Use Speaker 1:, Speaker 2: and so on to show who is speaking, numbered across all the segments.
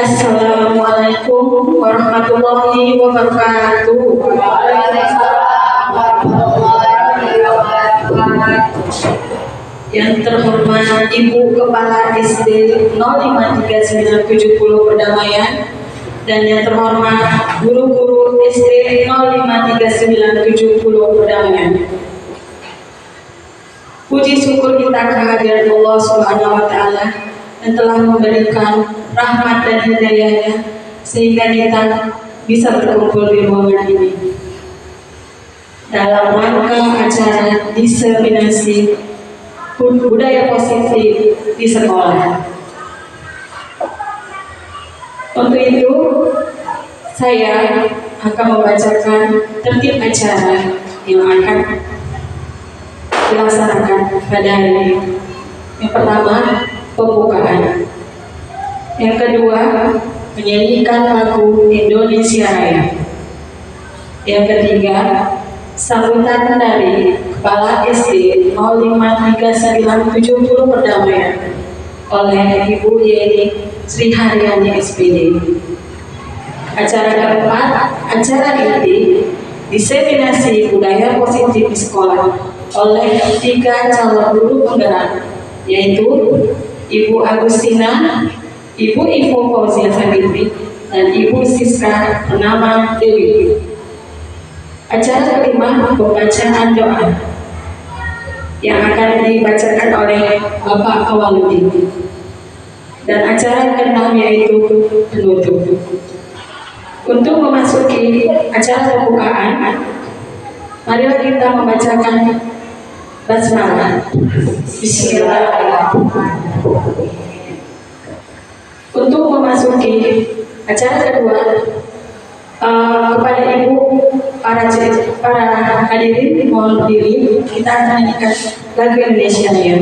Speaker 1: Assalamualaikum warahmatullahi wabarakatuh.
Speaker 2: Waalaikumsalam warahmatullahi wabarakatuh.
Speaker 1: Yang terhormat Ibu Kepala SD 053970 Perdamaian dan yang terhormat guru-guru SD 053970 Perdamaian. Puji syukur kita kehadirat Allah Subhanahu wa Ta'ala yang telah memberikan rahmat dan hidayahnya sehingga kita bisa berkumpul di ruangan ini dalam rangka acara diseminasi budaya positif di sekolah. Untuk itu saya akan membacakan tertib acara yang akan dilaksanakan pada hari ini. Yang pertama, pembukaan. Yang kedua, menyanyikan lagu Indonesia Raya. Yang ketiga, sambutan dari Kepala SD 053970 Perdamaian oleh Ibu Yeni Sri Haryani SPD. Acara keempat, acara inti diseminasi budaya positif di sekolah oleh 3 calon guru penggerak, yaitu Ibu Agustina, Ibu Ivo Fauzia Sabitri, dan Ibu Siska Purnama Dewi. Acara kelima, pembacaan doa yang akan dibacakan oleh Bapak Awaludin. Dan acara keenam yaitu penutup. Untuk memasuki acara pembukaan, marilah kita membacakan basmalah. Bismillahirrahmanirrahim. Untuk memasuki acara kedua, kepada ibu para hadirin mohon berdiri, kita akan nyanyikan lagu Indonesia Raya.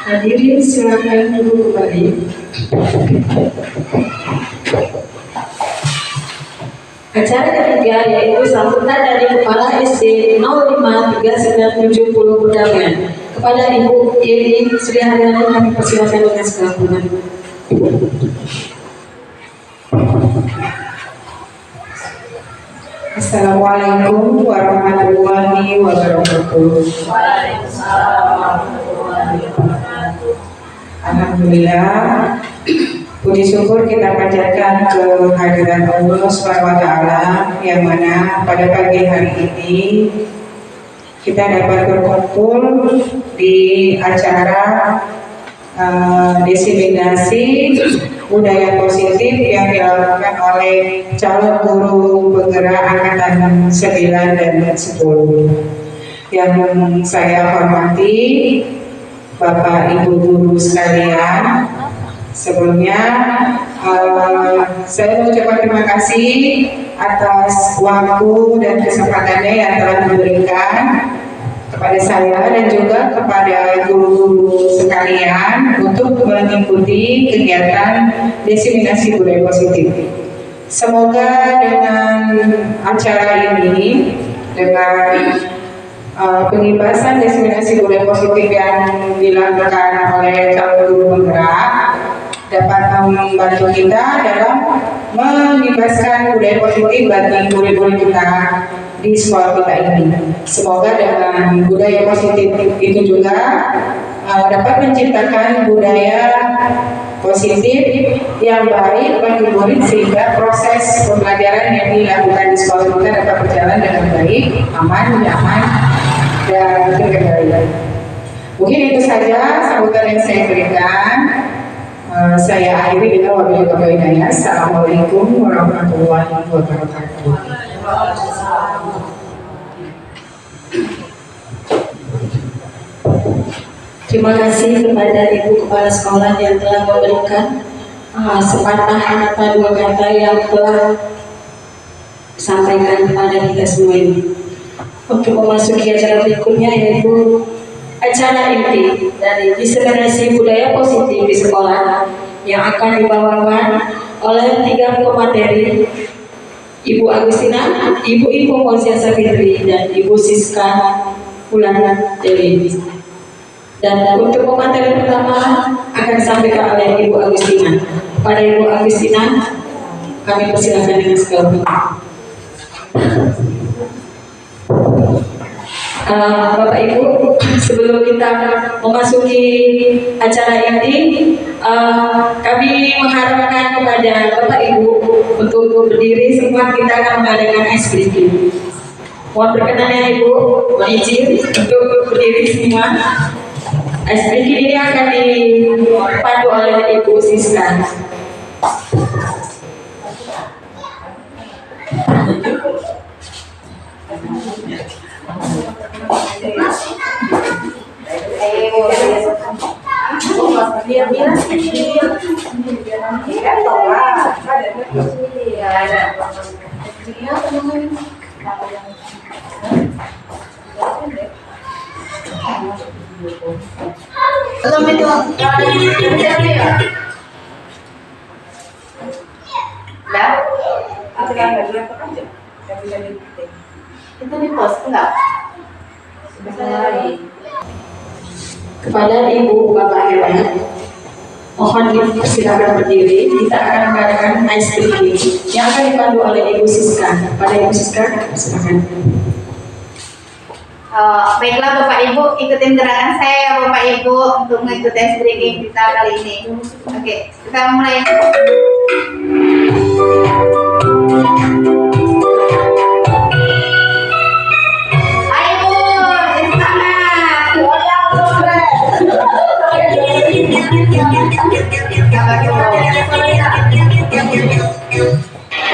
Speaker 1: Hadirin silakan duduk kembali. Acara ketiga yaitu sambutan dari Kepala SD 053970 Perdamaian. Kepada Ibu Yeni Sri Haryani kami persilakan dengan segala hormat.
Speaker 3: Assalamualaikum warahmatullahi wabarakatuh.
Speaker 2: Waalaikumsalam warahmatullahi wabarakatuh.
Speaker 3: Alhamdulillah, puji syukur kita panjatkan kehadiran Allah SWT, yang mana pada pagi hari ini kita dapat berkumpul di acara diseminasi budaya positif yang dilakukan oleh calon guru penggerak angkatan 9 dan 10. Yang saya hormati Bapak Ibu guru sekalian, sebelumnya saya mengucapkan terima kasih atas waktu dan kesempatannya yang telah diberikan kepada saya dan juga kepada guru-guru sekalian untuk mengikuti kegiatan diseminasi budaya positif. Semoga dengan acara ini, dengan pengibasan diseminasi budaya positif yang dilakukan oleh calon guru penggerak dapat membantu kita dalam mengibaskan budaya positif bagi murid-murid kita di sekolah kita ini. Semoga dengan budaya positif itu juga dapat menciptakan budaya positif yang baik bagi murid sehingga proses pembelajaran yang dilakukan di sekolah kita dapat berjalan dengan baik, aman, nyaman, dan terkendali. Mungkin itu saja sambutan yang saya berikan. Saya akhiri dengan wabillahi hidayah. Assalamualaikum warahmatullahi wabarakatuh.
Speaker 1: Terima kasih kepada Ibu Kepala Sekolah yang telah memberikan sepatah kata dua kata yang telah disampaikan kepada kita semua ini. Untuk memasuki acara berikutnya yaitu acara inti dari diseminasi budaya positif di sekolah yang akan dibawakan oleh 3 pemateri, Ibu Agustina, Ibu Fauzia Safitri, dan Ibu Siska Ulana Dewi. Dan untuk pemateri pertama akan disampaikan oleh Ibu Agustina. Pada Ibu Agustina, kami persilakan dengan segala hormat. Bapak Ibu, sebelum kita memasuki acara ini, kami mengharapkan kepada Bapak Ibu untuk berdiri. Semua kita akan mengadakan ice breaking. Mohon berkenannya Ibu, mohon izin untuk berdiri semua. Ice breaking ini akan dipandu oleh Ibu Siska.
Speaker 2: Belum itu. Itu di pos enggak?
Speaker 1: Kepada Ibu Bapak Hewan, mohon dipersilakan berdiri. Kita akan mengadakan ice breaking yang akan dipandu oleh Ibu Siska. Pada Ibu Siska, silakan.
Speaker 2: Baiklah Bapak Ibu, ikutin gerakan saya ya Bapak Ibu untuk mengikuti ice breaking kita kali ini. Oke, kita mulai.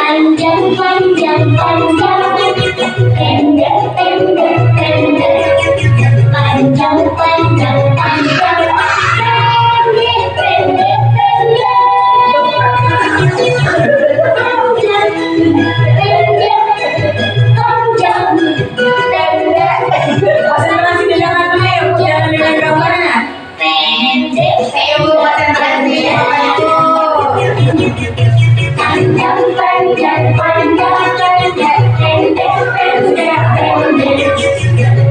Speaker 4: Panjang, panjang, panjang, pendek, pendek, pendek, panjang, panjang, panjang, pendek, pendek, pendek, panjang, pendek, panjang, pendek.
Speaker 1: Konsentrasi dengan air, jangan dengan gambarnya.
Speaker 4: Pendek,
Speaker 2: Ayo Bu, konsentrasi Bapak Ibu.
Speaker 4: panjang, panjang, panjang, pendek, pendek, pendek, pendek,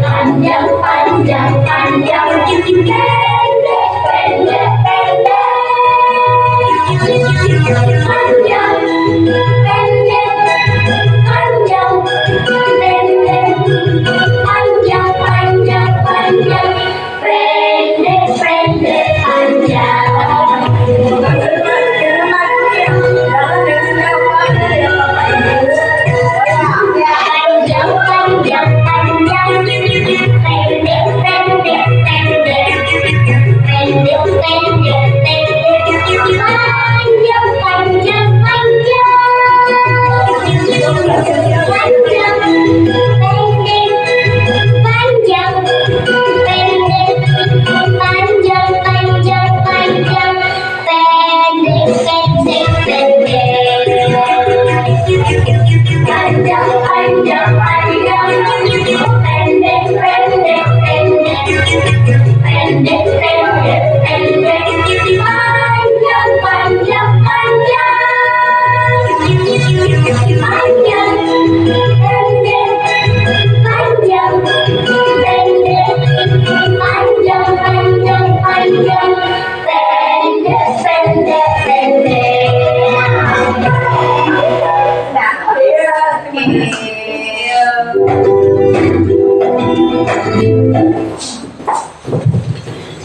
Speaker 4: panjang, panjang, panjang, pendek, pendek, pendek, panjang, pendek, panjang, pendek, panjang, panjang, panjang, pendek, pendek, panjang.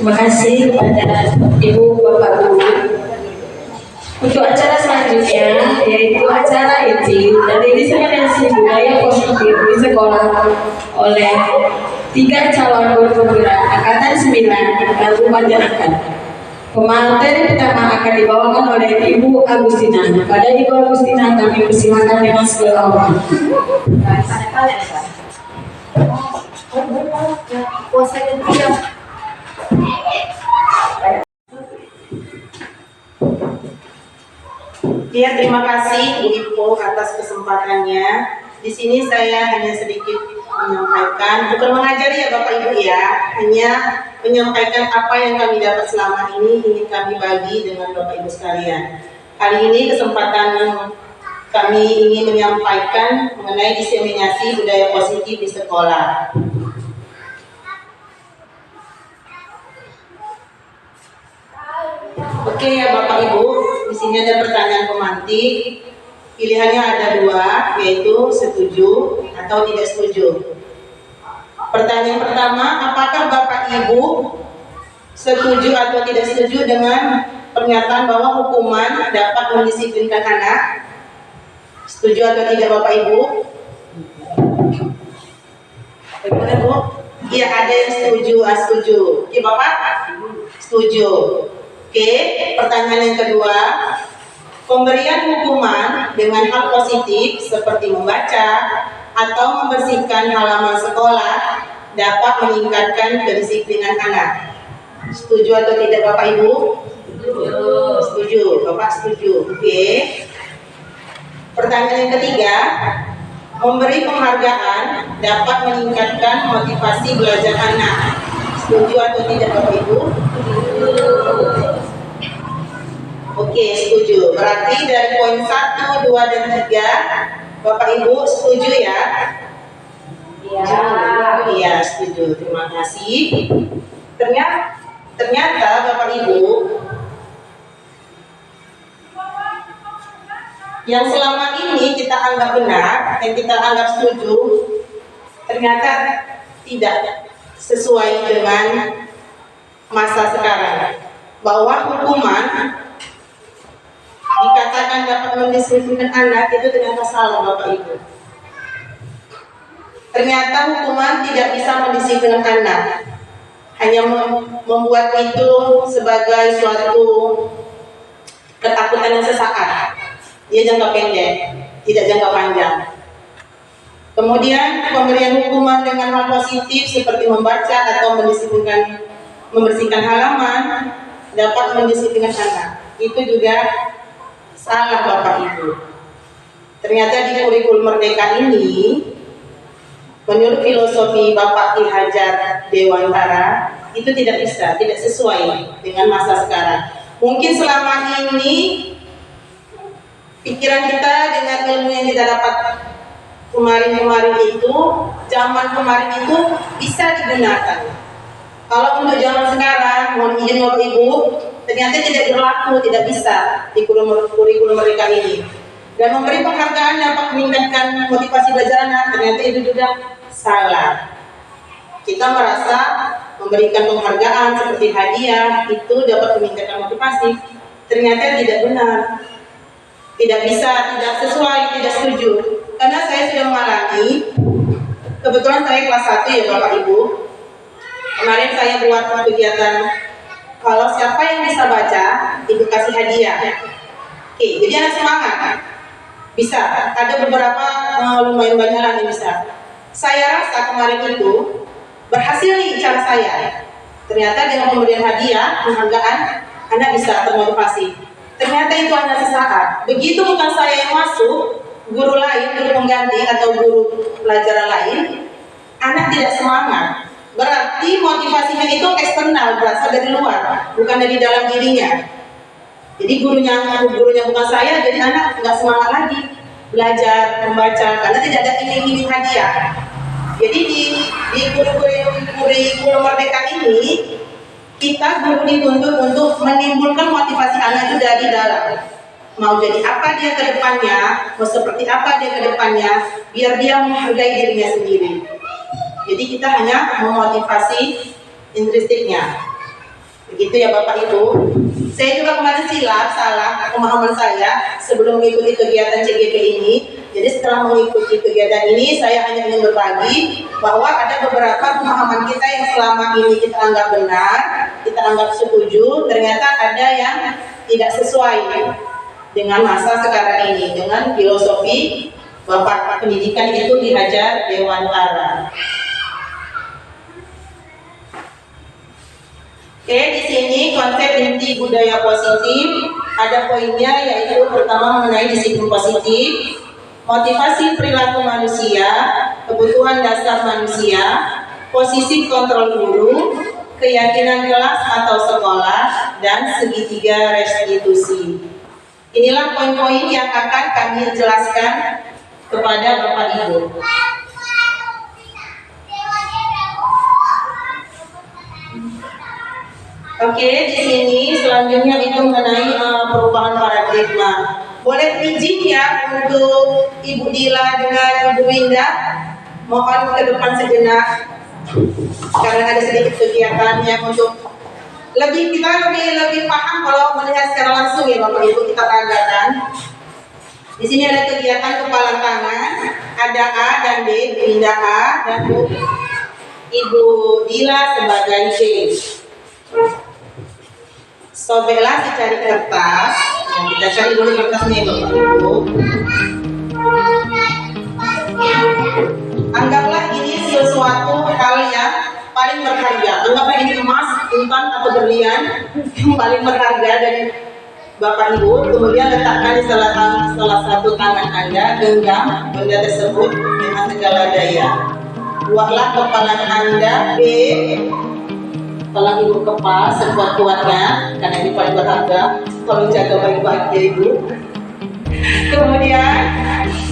Speaker 1: Terima kasih kepada Ibu Bapak Guru. Untuk acara selanjutnya yaitu acara ITI dan diseminasi budaya positif di sekolah oleh 3 calon guru penggerak Angkatan 9 Kabupaten Angkat. Pemateri pertama akan dibawakan oleh Ibu Agustina. Pada Ibu Agustina kami persilakan dengan segala hormat.
Speaker 5: Ya, terima kasih Bu Ibu atas kesempatannya. Di sini saya hanya sedikit menyampaikan, bukan mengajari ya Bapak Ibu ya, hanya menyampaikan apa yang kami dapat selama ini ingin kami bagi dengan Bapak Ibu sekalian. Kali ini kesempatan kami ingin menyampaikan mengenai diseminasi budaya positif di sekolah. Oke ya Bapak Ibu, di sini ada pertanyaan pemantik. Pilihannya ada 2, yaitu setuju atau tidak setuju. Pertanyaan pertama, apakah Bapak Ibu setuju atau tidak setuju dengan pernyataan bahwa hukuman dapat mendisiplinkan anak? Setuju atau tidak Bapak Ibu? Bagaimana Bu? Iya, ada yang setuju, setuju. Iya Bapak? Setuju. Oke, pertanyaan yang kedua, pemberian hukuman dengan hal positif seperti membaca atau membersihkan halaman sekolah dapat meningkatkan kedisiplinan anak. Setuju atau tidak Bapak Ibu? Setuju. Bapak setuju. Oke. Pertanyaan yang ketiga, memberi penghargaan dapat meningkatkan motivasi belajar anak. Setuju atau tidak Bapak Ibu? Oke, setuju. Berarti dari poin 1, 2, dan 3 Bapak Ibu setuju ya? Iya, setuju. Terima kasih. Ternyata Bapak Ibu yang selama ini kita anggap benar, yang kita anggap setuju, ternyata tidak sesuai dengan masa sekarang. Bahwa hukuman dikatakan dapat mendisiplinkan anak itu ternyata salah Bapak Ibu. Ternyata hukuman tidak bisa mendisiplinkan anak, hanya membuat itu sebagai suatu ketakutan yang sesaat. Dia jangka pendek, tidak jangka panjang. Kemudian pemberian hukuman dengan hal positif seperti membaca atau membersihkan halaman dapat mendisiplinkan anak. Itu juga salah Bapak Ibu. Ternyata di kurikulum Merdeka ini, menurut filosofi Bapak Ki Hajar Dewantara, itu tidak bisa, tidak sesuai dengan masa sekarang. Mungkin selama ini pikiran kita dengan ilmu yang kita dapat kemarin itu, zaman kemarin itu bisa digunakan. Kalau untuk zaman sekarang, mohon izin Bapak Ibu, ternyata tidak berlaku, tidak bisa di kurikulum mereka ini. Dan memberi penghargaan dapat meningkatkan motivasi belajar anak, ternyata itu juga salah. Kita merasa memberikan penghargaan seperti hadiah itu dapat meningkatkan motivasi, ternyata tidak benar, tidak bisa, tidak sesuai, tidak setuju. Karena saya sudah mengalami, kebetulan saya kelas 1 ya Bapak Ibu. Kemarin saya buat kegiatan, kalau siapa yang bisa baca, Ibu kasih hadiah. Oke, jadi anak semangat. Bisa, ada beberapa lumayan banyak lah yang bisa. Saya rasa kemarin itu berhasil nih cara saya. Ternyata dengan pemberian hadiah, penghargaan, anak bisa termotivasi. Ternyata itu hanya sesaat. Begitu bukan saya yang masuk, guru lain, guru pengganti atau guru pelajaran lain, anak tidak semangat. Berarti motivasinya itu eksternal, berasal dari luar, bukan dari dalam dirinya. Jadi gurunya bukan saya, jadi anak nggak semangat lagi belajar, membaca, karena tidak ada iming-iming hadiah. Jadi di kurikulum Merdeka ini, kita guru dituntut untuk menimbulkan motivasi anak itu dari dalam. Mau jadi apa dia ke depannya, mau seperti apa dia ke depannya, biar dia menghargai dirinya sendiri. Jadi kita hanya memotivasi intrinstiknya. Begitu ya Bapak Ibu. Saya juga kemarin salah pemahaman saya sebelum mengikuti kegiatan CGP ini. Jadi setelah mengikuti kegiatan ini, saya hanya ingin berbagi bahwa ada beberapa pemahaman kita yang selama ini kita anggap benar, kita anggap setuju, ternyata ada yang tidak sesuai dengan masa sekarang ini, dengan filosofi Bapak pendidikan itu dihajar Dewantara. Oke, di sini konsep inti budaya positif ada poinnya, yaitu pertama mengenai disiplin positif, motivasi perilaku manusia, kebutuhan dasar manusia, posisi kontrol guru, keyakinan kelas atau sekolah, dan segitiga restitusi. Inilah poin-poin yang akan kami jelaskan kepada Bapak Ibu. Oke, di sini selanjutnya itu mengenai perubahan paradigma. Boleh izin ya untuk Ibu Dila dengan Ibu Winda, mohon ke depan sejenak karena ada sedikit kegiatan yang untuk kita lebih paham kalau melihat secara langsung ya Bapak Ibu, kita peragakan. Di sini ada kegiatan kepala tangan, ada A dan B, Winda A dan Ibu Dila sebagai B. Sobeklah dicari kertas. Yang kita cari dulu kertasnya Bapak Ibu. Anggaplah ini sesuatu hal yang paling berharga. Anggaplah ini emas, intan atau berlian yang paling berharga dari Bapak Ibu. Kemudian letakkan di salah satu tangan Anda, genggam benda tersebut dengan segala daya. Buatlah kepala Anda B. Tolong Ibu kepas sekuat-kuatnya karena ini paling berharga. Tolong jaga baik-baik ya Ibu. Kemudian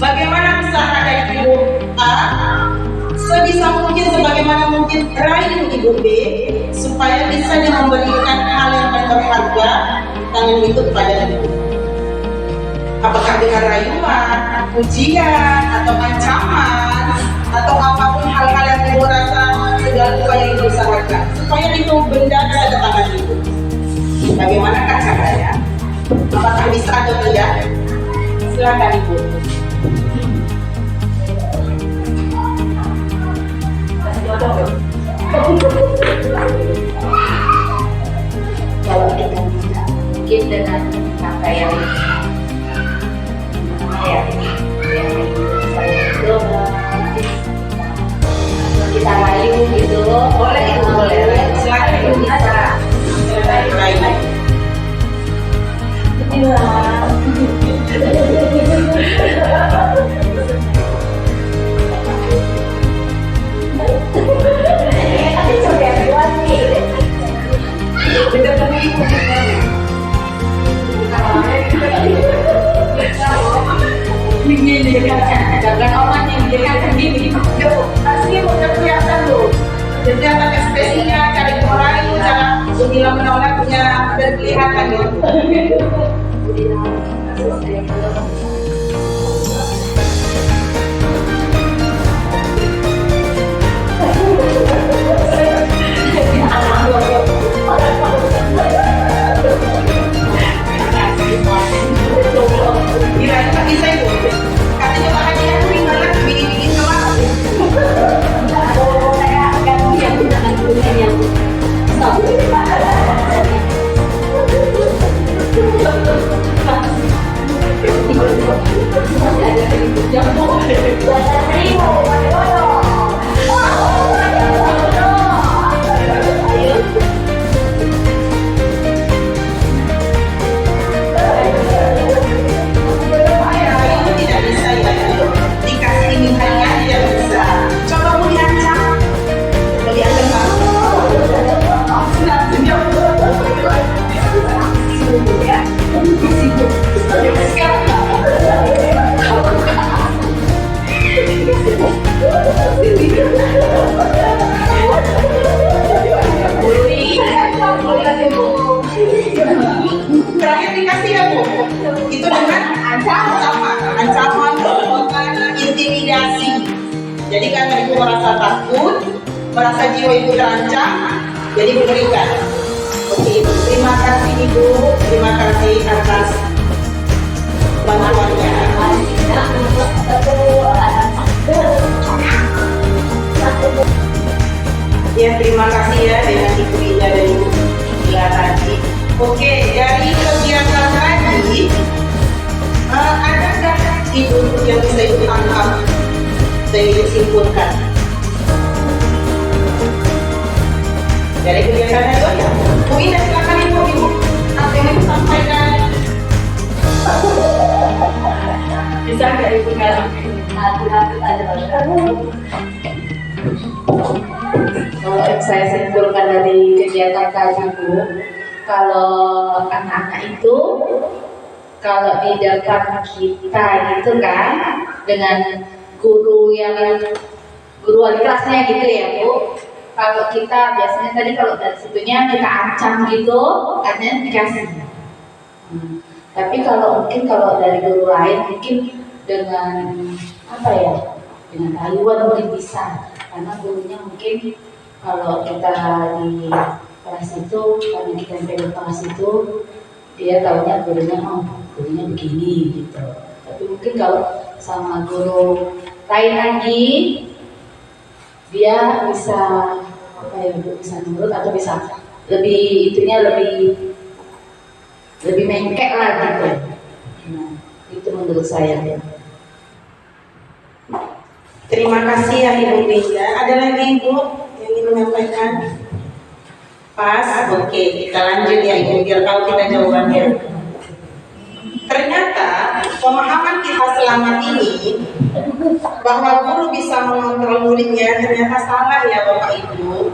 Speaker 5: bagaimana usaha dari Ibu A? Sebisa mungkin, sebagaimana mungkin rayu Ibu B supaya bisa memberikan hal yang paling berharga tangan itu kepada Ibu. Apakah dengan rayuan, pujian, atau ancaman, atau apapun hal-hal yang Ibu rasa segala upaya yang diusahakan supaya itu benda bisa ke tangan Ibu. Bagaimanakah caranya? Apakah bisa atau tidak? Silakan Ibu.
Speaker 2: Kalau kita bisa mungkin dengan kata yang itu kita rayu gitu.
Speaker 5: Boleh Ibu, boleh. Silakan Ibu. Silakan rayu.
Speaker 1: Jangan orang yang dirikan sendiri.
Speaker 5: Pasti udah kelihatan loh. Jadi apa ekspresinya, cara merayu, cara Udila menolaknya dan kelihatan ya. Kira-kira bisa Ibu. Katanya bahannya gimana? Bikin kelas.
Speaker 1: Saya ganti yang gunakan kuning yang
Speaker 5: Terakhir dikasih ya Bu. Itu dengan ancaman, perbuatan, intimidasi. Jadi karena Ibu merasa takut, merasa jiwa Ibu terancam, jadi diberikan. Oke, terima kasih Ibu, terima kasih atas bantuannya. Ya, terima kasih ya dengan Ibu Ida dan Ibu Ila tadi. Oke, dari kegiatan tadi, ada nggak Ibu yang bisa Ibu tangkap dan Ibu simpulkan? Dari kegiatan itu ya, Bu Ida silakan Ibu, apa yang Ibu sampaikan?
Speaker 1: Bisa nggak Ibu ngarang? Kalau yang saya simpulkan dari kegiatan tadi Bu, kalau anak-anak itu kalau di depan kita gitu kan, dengan guru wali kelasnya gitu ya Bu. Kalau kita biasanya tadi kalau dari situnya kita ancam gitu, katanya dikasih. Tapi kalau mungkin kalau dari guru lain mungkin dengan apa ya, dengan rayuan mungkin bisa, karena gurunya mungkin kalau kita di kelas itu, karena kita yang pegang kelas itu, dia tahunya gurunya begini gitu. Tapi mungkin kalau sama guru lain lagi, dia bisa apa ya, bisa nurut atau bisa lebih lebih mengkek lah gitu. Nah, itu menurut saya.
Speaker 5: Terima kasih ya Ibu Ida. Ada lagi Ibu yang ingin menyampaikan? Pas, oke, kita lanjut ya Ibu, biar tahu kita jawabannya. Ternyata pemahaman kita selama ini bahwa guru bisa mengontrol muridnya ternyata salah ya Bapak Ibu.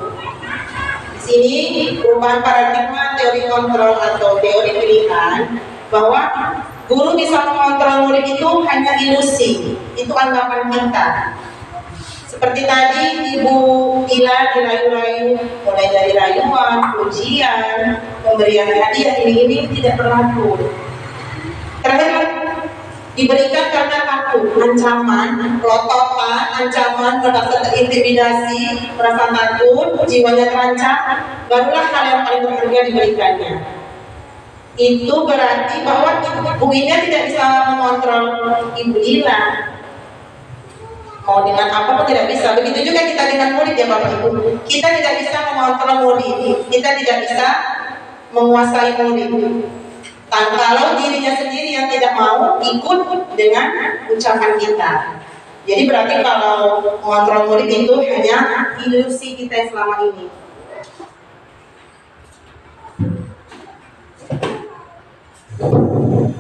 Speaker 5: Di sini perubahan paradigma teori kontrol atau teori pilihan bahwa guru bisa mengontrol murid itu hanya ilusi, itu anggapan kita. Seperti tadi Ibu Ila dirayu-rayu, mulai dari rayuan, pujian, pemberian hadiah, ini tidak berlaku. Terakhir diberikan karena takut, ancaman, pelototan, ancaman, merasa terintimidasi, merasa takut, jiwanya terancam, barulah hal yang paling berharga diberikannya. Itu berarti bahwa Ibu Ida tidak bisa mengontrol Ibu Ila. Mau dengan apa pun tidak bisa. Begitu juga kita dengan murid ya Bapak Ibu. Kita tidak bisa mengontrol murid, kita tidak bisa menguasai murid. Kalau dirinya sendiri yang tidak mau ikut dengan ucapan kita. Jadi berarti kalau mengontrol murid itu hanya ilusi kita selama ini.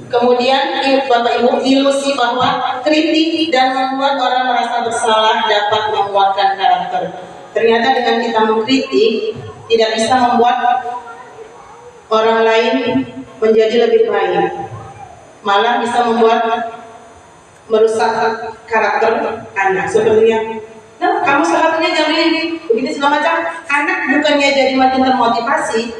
Speaker 5: Kemudian Bapak Ibu, ilusi bahwa kritik dan membuat orang merasa bersalah dapat menguatkan karakter. Ternyata dengan kita mengkritik tidak bisa membuat orang lain menjadi lebih baik, malah bisa membuat merusak karakter anak. Sebenarnya, nah kamu salahnya jangan ini, begitu segala macam. Anak bukannya jadi makin termotivasi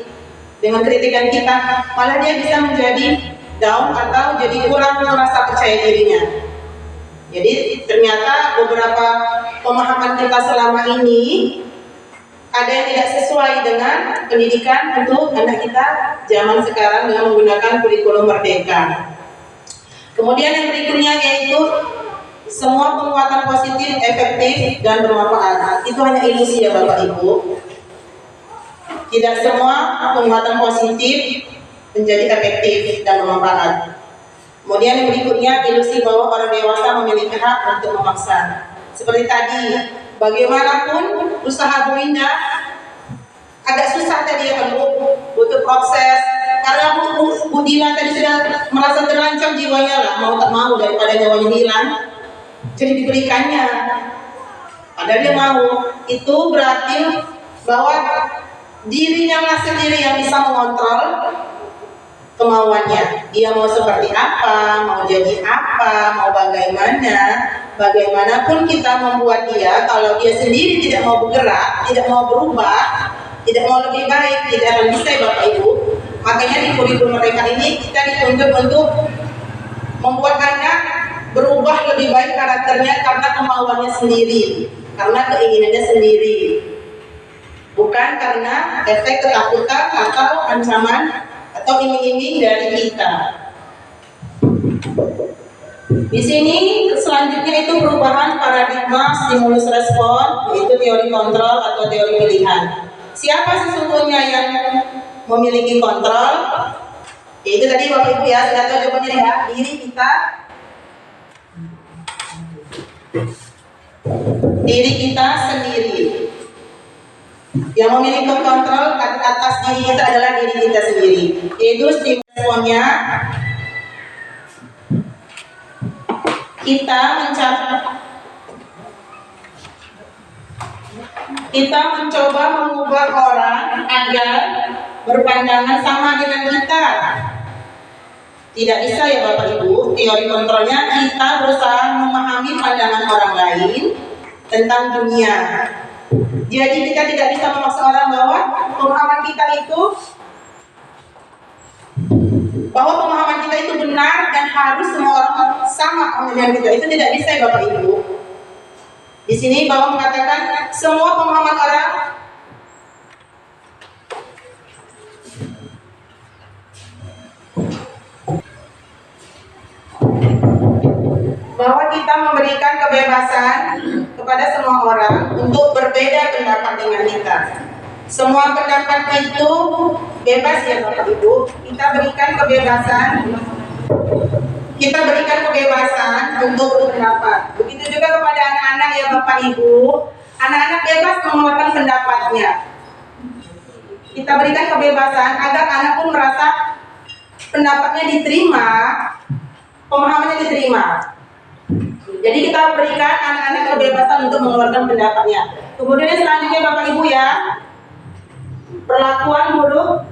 Speaker 5: dengan kritikan kita, malah dia bisa menjadi down atau jadi kurang merasa percaya dirinya. Jadi ternyata beberapa pemahaman kita selama ini ada yang tidak sesuai dengan pendidikan untuk anak kita zaman sekarang dengan menggunakan kurikulum merdeka. Kemudian yang berikutnya yaitu semua penguatan positif, efektif, dan bermanfaat. Itu hanya ilusi ya Bapak Ibu. Tidak semua penguatan positif menjadi efektif dan bermanfaat. Kemudian yang berikutnya ilusi bahwa orang dewasa memiliki hak untuk memaksa. Seperti tadi, bagaimanapun usaha Bu Ida agak susah tadi ya Bu, butuh proses. Karena Bu Dila tadi sudah merasa terancam jiwanya lah, mau tak mau daripada nyawanya hilang, jadi diberikannya. Padahal dia mau. Itu berarti bahwa dirinya lah sendiri yang bisa mengontrol kemauannya. Dia mau seperti apa, mau jadi apa, mau bagaimana. Bagaimanapun kita membuat dia, kalau dia sendiri tidak mau bergerak, tidak mau berubah, tidak mau lebih baik, tidak akan bisa ya Bapak Ibu. Makanya di kurikulum mereka ini kita dituntut untuk membuat anak berubah lebih baik karakternya karena kemauannya sendiri, karena keinginannya sendiri, bukan bukan karena efek ketakutan atau ancaman atau iming-iming dari kita. Di sini selanjutnya itu perubahan paradigma stimulus respon, yaitu teori kontrol atau teori pilihan. Siapa sesungguhnya yang memiliki kontrol? Yaitu tadi Bapak Ibu ya, sudah tahu jawabannya ya, diri kita. Diri kita sendiri. Yang memiliki kontrol atas diri kita adalah diri kita sendiri. Yaitu stimulus responnya kita mencoba mengubah orang agar berpandangan sama dengan kita. Tidak bisa ya Bapak Ibu, teori kontrolnya kita berusaha memahami pandangan orang lain tentang dunia. Jadi kita tidak bisa memaksa orang bahwa pemahaman kita itu benar dan harus semua orang sama dengan kita. Itu tidak bisa ya Bapak Ibu. Di sini Bapak mengatakan semua pemahaman orang bahwa kita memberikan kebebasan kepada semua orang untuk berbeda pendapat dengan kita. Semua pendapat itu bebas ya Bapak Ibu. Kita berikan kebebasan untuk berpendapat. Begitu juga kepada anak-anak ya Bapak Ibu. Anak-anak bebas mengeluarkan pendapatnya. Kita berikan kebebasan agar anak pun merasa pendapatnya diterima, pemahamannya diterima. Jadi kita berikan anak-anak kebebasan untuk mengeluarkan pendapatnya. Kemudian selanjutnya Bapak Ibu ya, perlakuan buruk.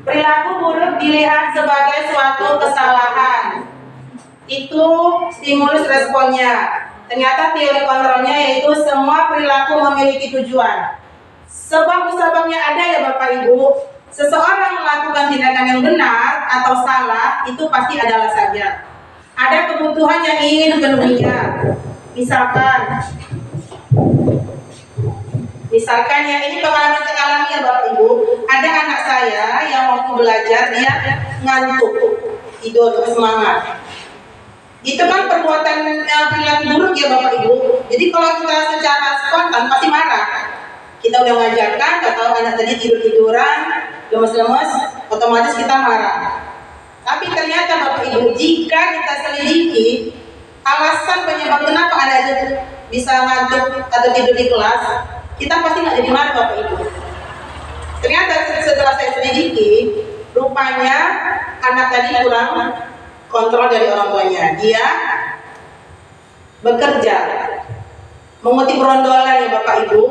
Speaker 5: Perilaku buruk dilihat sebagai suatu kesalahan. Itu stimulus responnya. Ternyata teori kontrolnya yaitu semua perilaku memiliki tujuan. Sebab-sebabnya ada ya Bapak Ibu. Seseorang melakukan tindakan yang benar atau salah itu pasti adalah saja. Ada kebutuhan yang ingin dipenuhinya. Misalkan ya, ini pengalaman saya alami ya Bapak Ibu. Ada anak saya yang waktu belajar dia ngantuk, tidur, semangat. Itu kan perbuatan perilaku buruk ya Bapak Ibu. Jadi kalau kita secara spontan pasti marah. Kita udah ngajarkan, gak tahu anak tadi tidur-tiduran, lemes-lemes, otomatis kita marah. Tapi ternyata Bapak Ibu, jika kita selidiki alasan penyebab kenapa anak itu bisa ngantuk atau tidur di kelas, kita pasti nggak jadi marah Bapak Ibu. Ternyata setelah saya selidiki, rupanya anak tadi kurang kontrol dari orang tuanya. Dia bekerja, mengutip rondolan ya Bapak Ibu,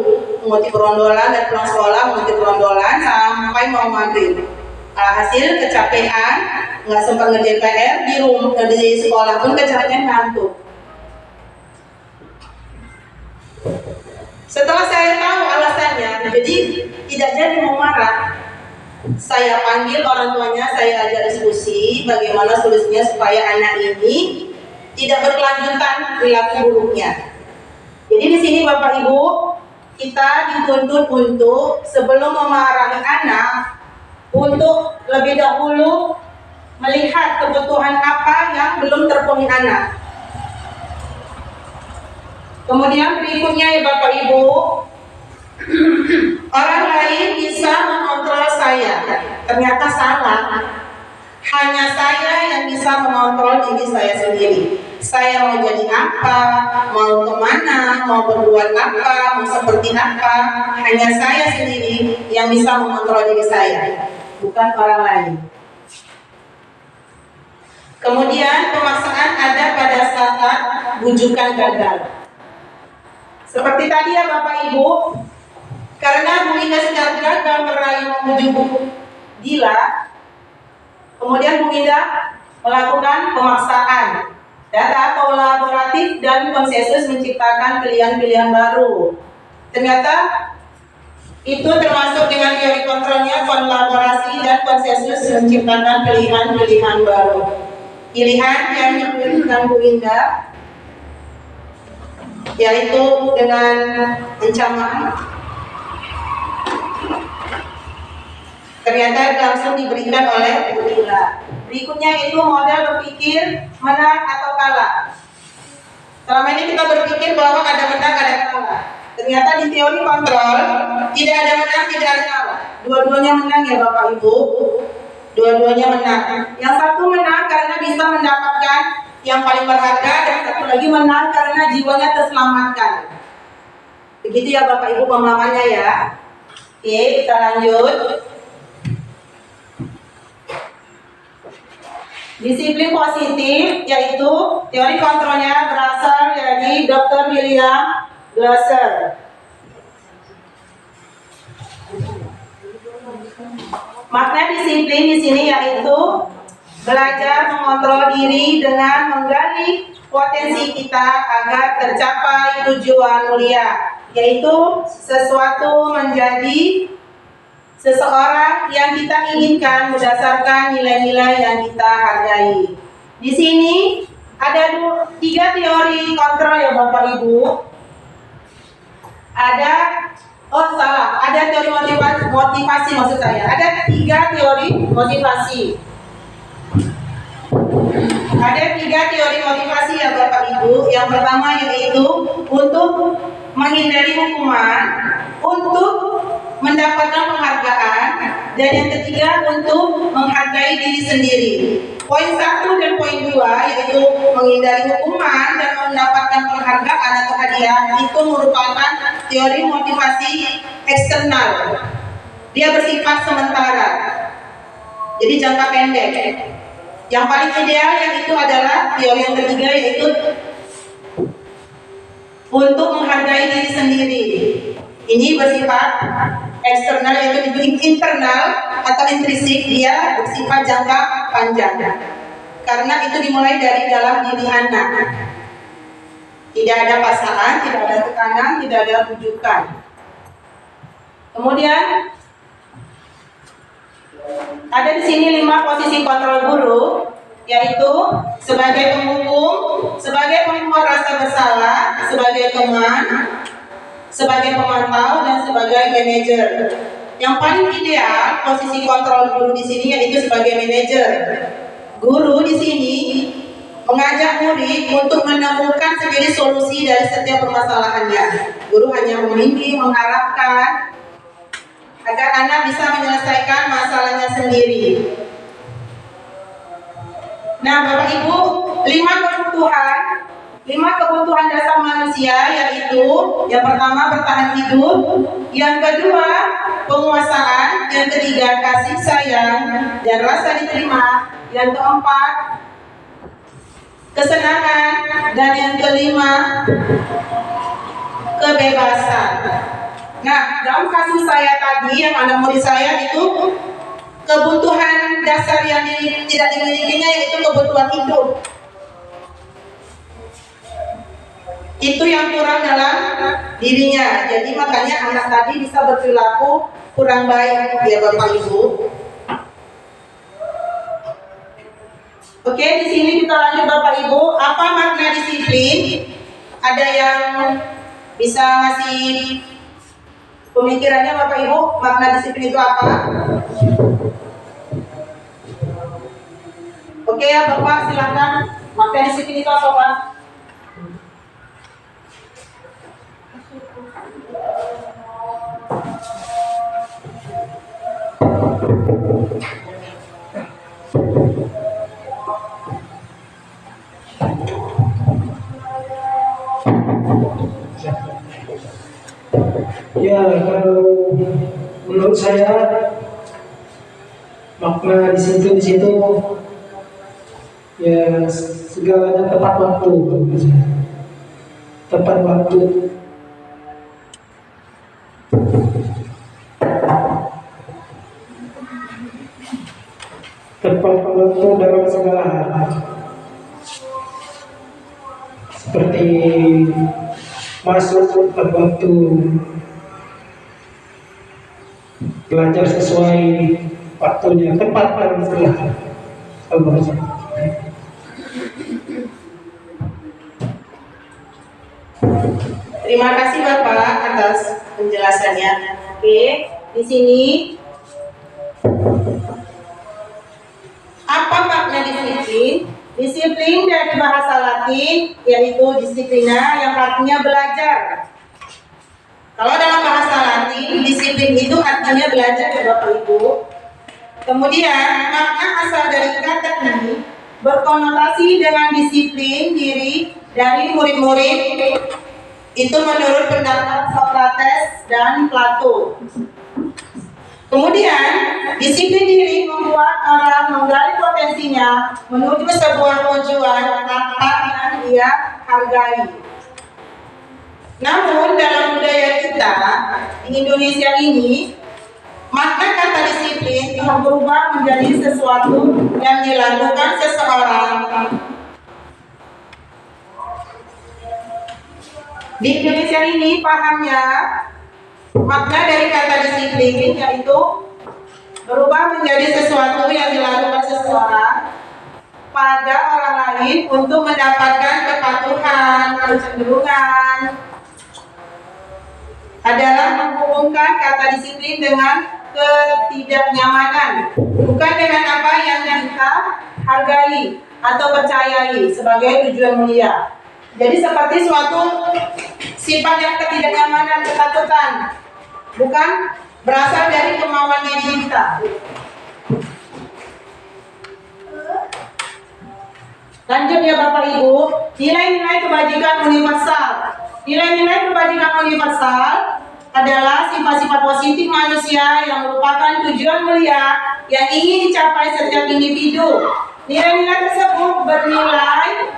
Speaker 5: mengutip rondolan dan pulang sekolah, mengutip rondolan sampai mau maghrib. Hasil kecapean, nggak sempat ngerjain PR di sekolah pun kecapean, ngantuk. Setelah saya tahu alasannya, jadi tidak jadi mau marah. Saya panggil orang tuanya, saya ajak diskusi bagaimana solusinya supaya anak ini tidak berkelanjutan perilaku buruknya. Jadi di sini Bapak Ibu, kita dituntut untuk sebelum memarahi anak, untuk lebih dahulu melihat kebutuhan apa yang belum terpenuhi anak. Kemudian berikutnya ya Bapak Ibu, orang lain bisa mengontrol saya. Ternyata salah. Hanya saya yang bisa mengontrol diri saya sendiri. Saya mau jadi apa, mau kemana, mau berbuat apa, mau seperti apa. Hanya saya sendiri yang bisa mengontrol diri saya, bukan orang lain. Kemudian pemaksaan ada pada saat bujukan gagal. Seperti tadi ya Bapak Ibu, karena Bu Indah sedang gagal meraih membujuk Dila, kemudian Bu Indah melakukan pemaksaan. Data kolaboratif dan konsensus menciptakan pilihan-pilihan baru. Ternyata itu termasuk dengan teori kontrolnya, kolaborasi dan konsensus menciptakan pilihan-pilihan baru. Pilihan yang diberikan Bu Indah yaitu dengan ancaman. Ternyata langsung diberikan oleh Ibu Lila. Berikutnya itu model berpikir menang atau kalah. Selama ini kita berpikir bahwa ada menang, ada kalah. Ternyata di teori kontrol tidak ada menang, tidak ada kalah. Dua-duanya menang ya Bapak Ibu. Dua-duanya menang. Yang satu menang karena bisa mendapatkan yang paling berharga, dan satu lagi menang karena jiwanya terselamatkan. Begitu ya Bapak Ibu pemahamannya ya. Oke, kita lanjut. Disiplin positif yaitu teori kontrolnya berasal dari Dr. William Glasser. Makna disiplin di sini yaitu belajar mengontrol diri dengan menggali potensi kita agar tercapai tujuan mulia, yaitu sesuatu menjadi seseorang yang kita inginkan berdasarkan nilai-nilai yang kita hargai. Di sini ada tiga teori kontrol ya Bapak Ibu. Ada teori motivasi maksud saya. Ada tiga teori motivasi. Ada tiga teori motivasi ya Bapak Ibu. Yang pertama yaitu untuk menghindari hukuman, untuk mendapatkan penghargaan, dan yang ketiga untuk menghargai diri sendiri. Poin 1 dan poin 2 yaitu menghindari hukuman dan mendapatkan penghargaan atau hadiah itu merupakan teori motivasi eksternal. Dia bersifat sementara, jadi jangka pendek. Yang paling ideal yang itu adalah teori yang ketiga yaitu untuk menghargai diri sendiri. Ini bersifat eksternal yaitu internal atau intrinsik, dia bersifat jangka panjang. Karena itu dimulai dari dalam diri anak. Tidak ada pasangan, tidak ada tekanan, tidak ada rujukan. Kemudian ada di sini 5 posisi kontrol guru, yaitu sebagai penghukum, sebagai pembuat rasa bersalah, sebagai teman, sebagai pemantau, dan sebagai manajer. Yang paling ideal posisi kontrol guru di sini yaitu sebagai manajer. Guru di sini mengajak murid untuk menemukan sendiri solusi dari setiap permasalahannya. Guru hanya membimbing, mengharapkan agar anak bisa menyelesaikan masalahnya sendiri. Nah, Bapak Ibu, 5 kebutuhan dasar manusia yaitu yang pertama bertahan hidup, yang kedua penguasaan, yang ketiga kasih sayang dan rasa diterima, yang keempat kesenangan, dan yang kelima kebebasan. Nah, dalam kasus saya tadi yang anak murid saya itu kebutuhan dasar yang tidak dimilikinya yaitu kebutuhan hidup. Itu yang kurang dalam dirinya. Jadi makanya anak tadi bisa berperilaku kurang baik ya Bapak Ibu. Oke, di sini kita lanjut Bapak Ibu. Apa makna disiplin? Ada yang bisa ngasih pemikirannya Bapak Ibu? Makna disiplin itu apa? Oke ya Bapak, silakan. Makna disiplin itu apa Pak?
Speaker 6: Ya, kalau menurut saya makna di situ ya segalanya tepat waktu. Tepat waktu. Tepat waktu dalam segala hal. Seperti masuk tepat waktu, belajar sesuai waktunya, tepat dalam segala hal.
Speaker 5: Terima kasih Bapak atas penjelasannya. Oke, di sini apa makna disiplin? Disiplin dari bahasa Latin yaitu disiplina yang artinya belajar. Kalau dalam bahasa Latin, disiplin itu artinya belajar ya Bapak Ibu. Kemudian makna asal dari kata ini berkonotasi dengan disiplin diri dari murid-murid itu menurut pendapat Socrates dan Plato. Kemudian disiplin diri membuat orang menggali potensinya menuju sebuah tujuan apa yang dia hargai. Namun dalam budaya kita di Indonesia ini, makna kata disiplin telah berubah menjadi sesuatu yang dilakukan seseorang. Di Indonesia ini pahamnya makna dari kata disiplin yaitu berubah menjadi sesuatu yang dilakukan seseorang pada orang lain untuk mendapatkan kepatuhan, kecenderungan, adalah menghubungkan kata disiplin dengan ketidaknyamanan, bukan dengan apa yang kita hargai atau percayai sebagai tujuan mulia. Jadi seperti suatu sifat yang ketidaknyamanan, ketakutan, bukan berasal dari kemauan diri kita. Lanjut ya Bapak Ibu, nilai-nilai kebajikan universal. Nilai-nilai kebajikan universal adalah sifat-sifat positif manusia yang merupakan tujuan mulia yang ingin dicapai setiap individu. Nilai-nilai tersebut bernilai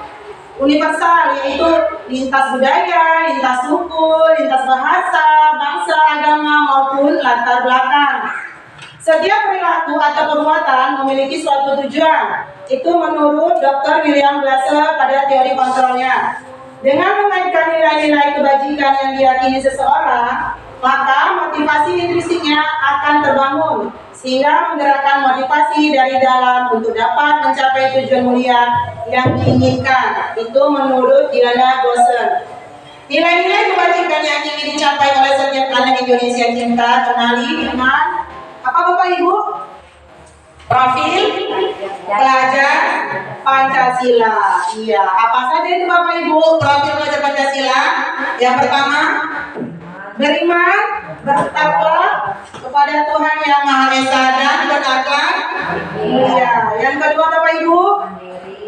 Speaker 5: universal, yaitu lintas budaya, lintas suku, lintas bahasa, bangsa, agama, maupun latar belakang. Setiap perilaku atau perbuatan memiliki suatu tujuan. Itu menurut Dr. William Glasser pada teori kontrolnya. Dengan mengaitkan nilai-nilai kebajikan yang diyakini seseorang, maka motivasi intrinsiknya akan terbangun, sehingga menggerakkan motivasi dari dalam untuk dapat mencapai tujuan mulia yang diinginkan. Itu menurut Diana Gosser. Nilai-nilai kebajikan yang ingin dicapai oleh setiap anak Indonesia cinta kenali dengan apa Bapak Ibu? Profil pelajar Pancasila. Iya, apa saja itu Bapak Ibu profil pelajar Pancasila? Yang pertama, beriman, bertakwa kepada Tuhan Yang Maha Esa dan berakhlak mulia. Yang kedua Bapak Ibu,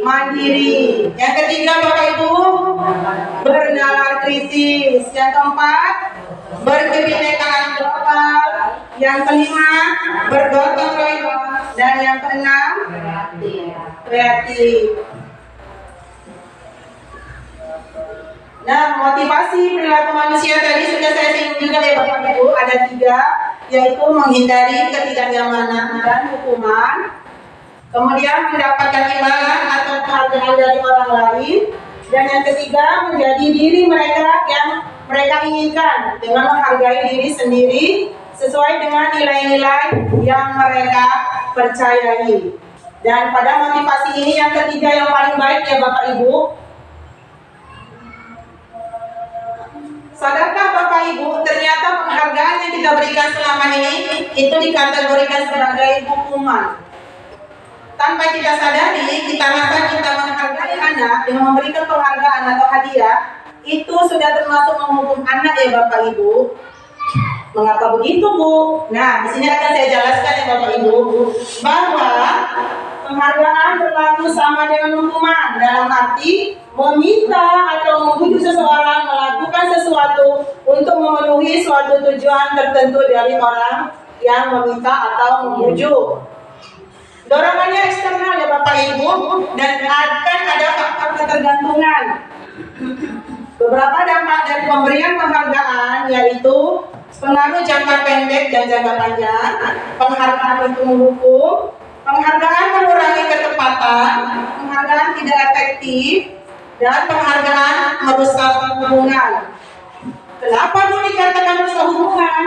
Speaker 5: mandiri. Yang ketiga Bapak Ibu, bernalar kritis. Yang keempat, berkebinekaan global. Yang kelima, bergotong royong. Dan yang keenam, kreatif. Nah, motivasi perilaku manusia tadi sudah saya singgung juga ya Bapak Ibu, ada 3, yaitu menghindari ketidaknyamanan dan hukuman, kemudian mendapatkan imbalan atau penghargaan dari orang lain, dan yang ketiga menjadi diri mereka yang mereka inginkan dengan menghargai diri sendiri sesuai dengan nilai-nilai yang mereka percayai. Dan pada motivasi ini yang ketiga yang paling baik ya Bapak Ibu, sadarkah Bapak Ibu, ternyata penghargaan yang kita berikan selama ini itu dikategorikan sebagai hukuman. Tanpa kita sadari, kita rasa kita menghargai anak dengan memberikan penghargaan atau hadiah, itu sudah termasuk menghukum anak ya Bapak Ibu. Mengapa begitu Bu? Nah, di sini akan saya jelaskan ya Bapak Ibu, bahwa penghargaan berlaku sama dengan hukuman dalam arti meminta atau membujuk seseorang melakukan sesuatu untuk memenuhi suatu tujuan tertentu dari orang yang meminta atau membujuk. Dorongannya eksternal ya Bapak Ibu, dan akan ada faktor ketergantungan. Beberapa dampak dari pemberian penghargaan yaitu pengaruh jangka pendek dan jangka panjang. Penghargaan itu menghukum, penghargaan mengurangi ketepatan, penghargaan tidak efektif, dan penghargaan merusak hubungan. Kenapa mau dikatakan merusak hubungan?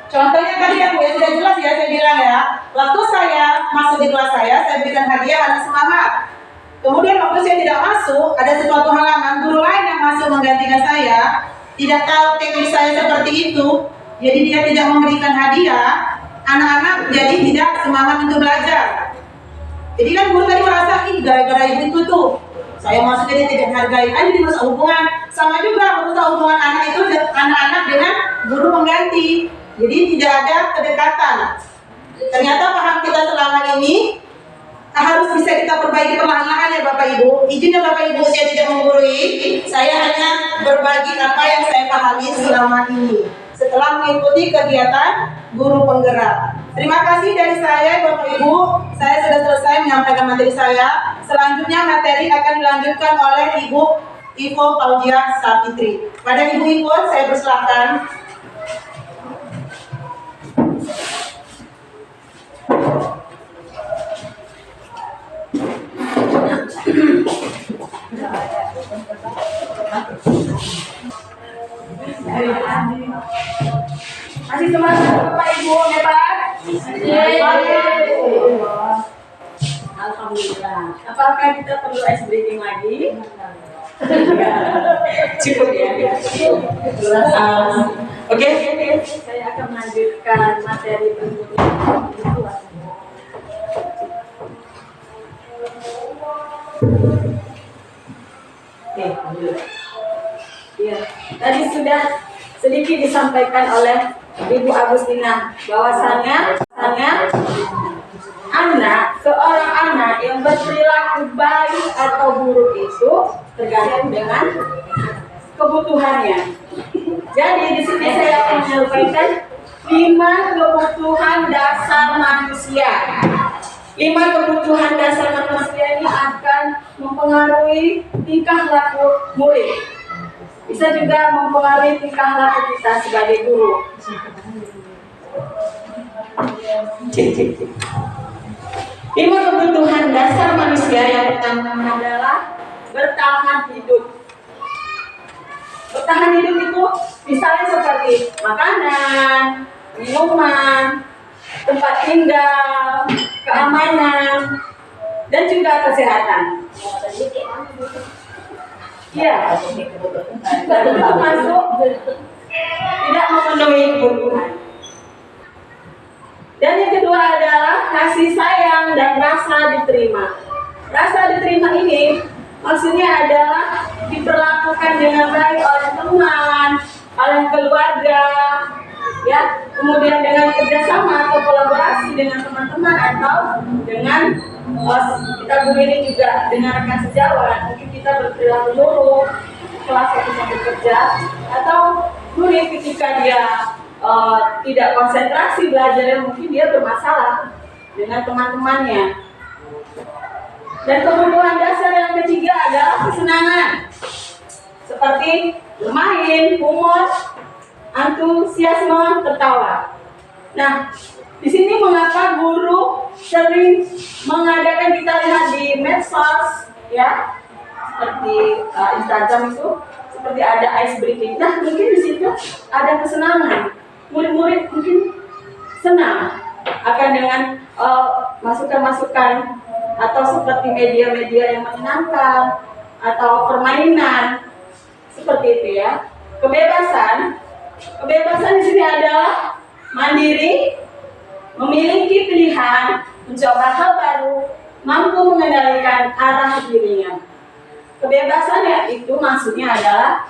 Speaker 5: Contohnya tadi yang sudah jelas ya, saya bilang ya, waktu saya masuk di kelas saya berikan hadiah anak semangat. Kemudian waktu saya tidak masuk, ada sesuatu halangan, guru lain yang masuk menggantikan saya, tidak tahu teknik saya seperti itu, jadi dia tidak memberikan hadiah, anak-anak jadi tidak semangat untuk belajar. Jadi kan guru tadi merasa, ih gara-gara ibu itu tuh, saya masuk jadi tidak hargai, jadi merusak hubungan. Sama juga merusak hubungan anak-anak dengan guru pengganti. Jadi tidak ada kedekatan. Ternyata paham kita selama ini harus bisa kita perbaiki perlahan-lahan ya Bapak Ibu. Izin ya Bapak Ibu, saya tidak menggurui, saya hanya berbagi apa yang saya pahami selama ini setelah mengikuti kegiatan guru penggerak. Terima kasih dari saya Bapak Ibu, saya sudah selesai menyampaikan materi saya. Selanjutnya materi akan dilanjutkan oleh Ibu Ivo Paudia Sapitri. Pada Ibu Ivo saya persilakan.
Speaker 1: Masih semangat Bapak Ibu, hebat? Alhamdulillah. Apakah kita perlu ice breaking lagi? Cukup ya. Oke. Saya akan melanjutkan materi berikutnya. Oke, lanjut. Ya, tadi sudah sedikit disampaikan oleh Ibu Agustina bahwasannya seorang anak yang berperilaku baik atau buruk itu tergantung dengan kebutuhannya. Jadi di sini saya akan menyampaikan 5 kebutuhan dasar manusia. 5 kebutuhan dasar manusia ini akan mempengaruhi tingkah laku murid. Bisa juga mempengaruhi tingkah laku kita sebagai guru. 5 kebutuhan dasar manusia yang pertama adalah bertahan hidup. Bertahan hidup itu misalnya seperti makanan, minuman, tempat tinggal, keamanan, dan juga kesehatan. Ya, termasuk tidak memenuhi kebutuhan. Dan yang kedua adalah kasih sayang dan rasa diterima. Rasa diterima ini maksudnya adalah diperlakukan dengan baik oleh teman, oleh keluarga, ya, kemudian dengan kerjasama atau kolaborasi dengan teman-teman atau dengan kita guru ini juga dengan rekan sejawat. Mungkin kita berperilaku buruk kelas waktu sambil bekerja, atau murid ketika dia tidak konsentrasi belajar, mungkin dia bermasalah dengan teman-temannya. Dan kebutuhan dasar yang ketiga adalah kesenangan, seperti bermain, humor, antusiasme, tertawa. Nah, di sini mengapa guru sering mengadakan, kita lihat di medsos, ya, seperti Instagram itu, seperti ada ice breaking. Nah, mungkin di situ ada kesenangan. Murid-murid mungkin senang akan dengan masukan-masukan atau seperti media-media yang menyenangkan atau permainan seperti itu ya. Kebebasan di sini adalah mandiri, memiliki pilihan, mencoba hal baru, mampu mengendalikan arah dirinya. Kebebasan ya itu maksudnya adalah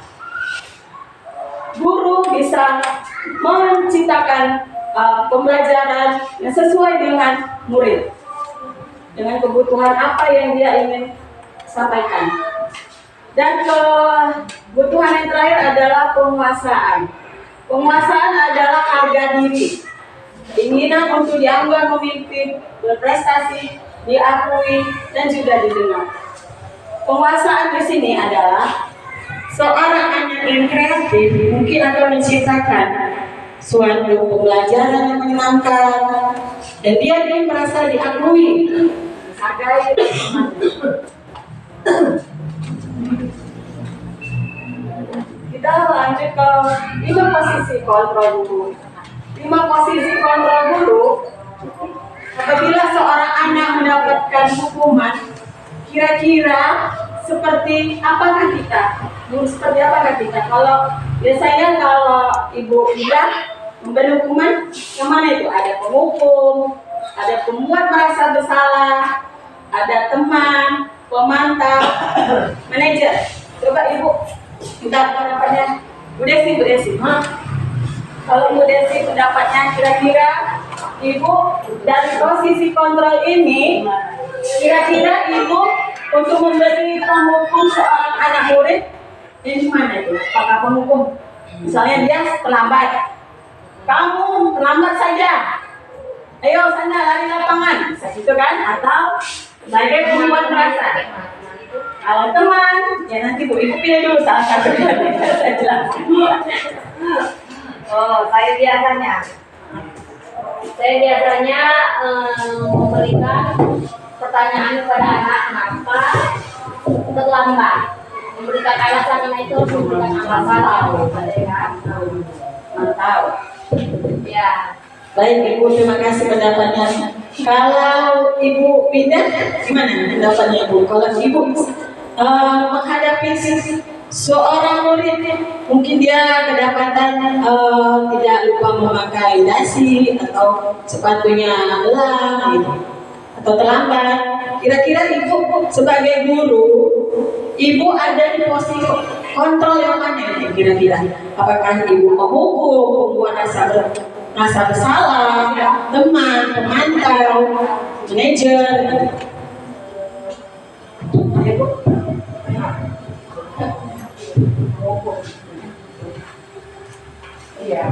Speaker 1: guru bisa menciptakan pembelajaran yang sesuai dengan murid, dengan kebutuhan apa yang dia ingin sampaikan. Dan kebutuhan yang terakhir adalah penguasaan. Penguasaan adalah harga diri, keinginan untuk dianggap memimpin, berprestasi, diakui, dan juga didengar. Penguasaan di sini adalah seorang anak yang kreatif mungkin akan menciptakan suatu pembelajaran yang menyenangkan, dan dia merasa diakui, dihargai. Kita lanjut ke 5 posisi kontrol guru. 5 posisi kontrol guru. Apabila seorang anak mendapatkan hukuman kira-kira seperti apakah kita? Seperti apakah kita? Kalau biasanya kalau ibu bilang memberi hukuman, yang mana itu? Ada penghukum, ada pembuat merasa bersalah, ada teman, pemantau, manajer. Coba ibu minta pendapatnya. Bu Desi. Kalau Bu Desi pendapatnya kira-kira ibu dari posisi kontrol ini, kira-kira ibu untuk memberi penghukum seorang anak murid ini mana itu? Apakah penghukum? Misalnya dia terlambat, kamu terlambat saja, ayo sana lari lapangan, gitu kan? Atau sebagai pembuat merasa. Kalau teman, ya nanti ibu pilih dulu salah satu yang saya jelaskan.
Speaker 7: Oh, saya biasanya memberikan pertanyaan kepada anak, kenapa terlambat, memberikan alasan itu, memberikan alasan,
Speaker 1: Mantap.
Speaker 7: ya.
Speaker 1: Baik ibu, terima kasih pendapatnya. Kalau ibu pindah, gimana pendapatnya ibu? Kalau ibu menghadapi seorang murid, mungkin dia kedapatan tidak lupa memakai dasi atau sepatunya belang gitu, atau terlambat. Kira-kira ibu sebagai guru, ibu ada di posisi kontrol yang mana kira-kira? Apakah ibu menghukum, membuat rasa bersalah, teman, pemantau, manajer? Ibu. Iya.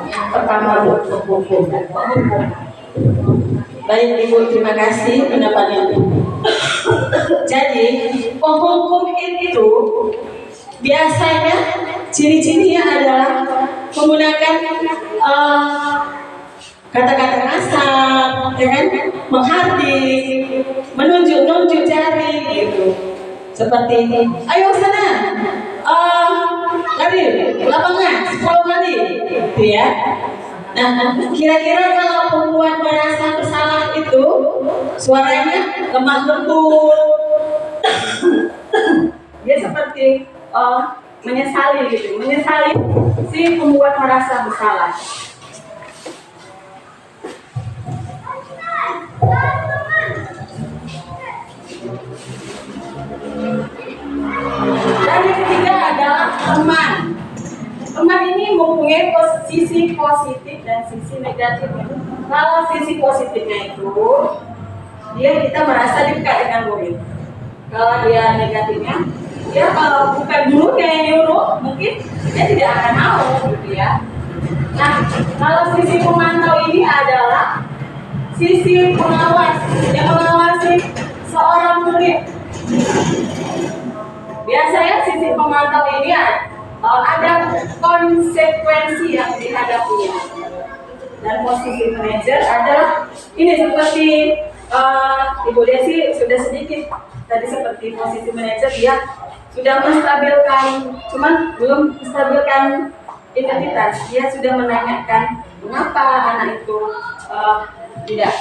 Speaker 1: Yang pertama hukum. Baik ibu, terima kasih pendapatnya. Jadi penghukum itu biasanya ciri-cirinya adalah menggunakan kata-kata kasar, ya kan? Menghardik, menunjuk-nunjuk jari gitu. Seperti ini, ayo sana, lari lapangan 10 kali, gitu ya. Nah, kira-kira kalau pembuat merasa bersalah itu suaranya lemah lembut, dia seperti menyesali gitu, menyesali si pembuat merasa bersalah. Dan yang ketiga adalah teman. Teman ini mempunyai sisi positif dan sisi negatif. Kalau sisi positifnya itu, kita merasa dekat dengan murid. Kalau dia negatifnya, kalau bukan gurunya yang nyuruh, mungkin dia tidak akan mau, gitu ya. Nah, kalau sisi pemantau ini adalah sisi pengawas yang mengawasi seorang murid. Biasanya sisi pemantau ini ada konsekuensi yang dihadapinya. Dan posisi manajer adalah ini seperti Ibu Desi sudah sedikit tadi, seperti posisi manajer dia sudah menstabilkan, cuman belum menstabilkan identitas. Dia sudah menanyakan mengapa anak itu tidak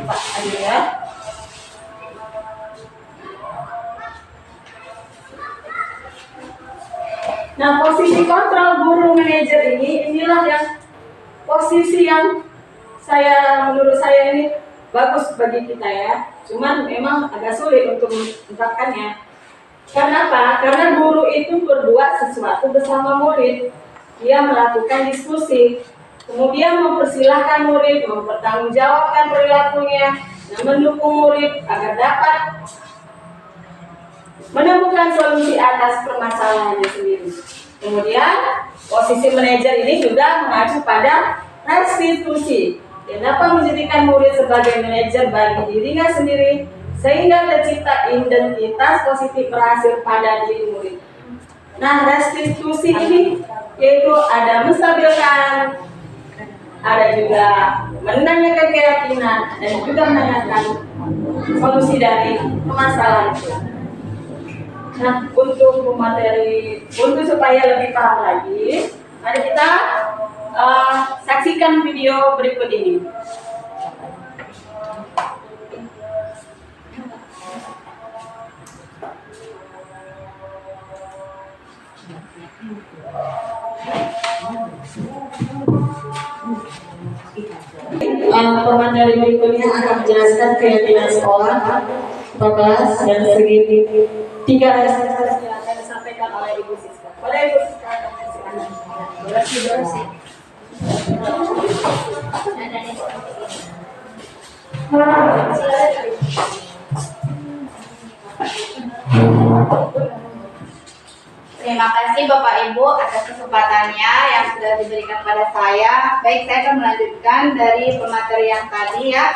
Speaker 1: Pak Adi ya. Nah, posisi kontrol guru manajer inilah yang posisi yang menurut saya ini bagus bagi kita ya. Cuman memang agak sulit untuk menerapkannya. Karena apa? Karena guru itu berbuat sesuatu bersama murid. Dia melakukan diskusi, kemudian mempersilahkan murid mempertanggungjawabkan perilakunya dan mendukung murid agar dapat menemukan solusi atas permasalahannya sendiri. Kemudian posisi manajer ini juga mengacu pada restitusi yang dapat menjadikan murid sebagai manajer bagi dirinya sendiri sehingga tercipta identitas positif berhasil pada diri murid. Nah, restitusi ini yaitu ada menstabilkan, ada juga menanyakan keyakinan dan juga menanyakan solusi dari permasalahan itu. Nah, untuk materi, untuk supaya lebih paham lagi, mari kita saksikan video berikut ini. Pemateri berikutnya akan menjelaskan keyakinan sekolah, kelas, dan segi 3 S yang akan disampaikan oleh Ibu Siska. Pada Ibu Siska akan bersih.
Speaker 2: Terima kasih Bapak Ibu atas kesempatannya yang sudah diberikan pada saya. Baik, saya akan melanjutkan dari pemateri yang tadi ya.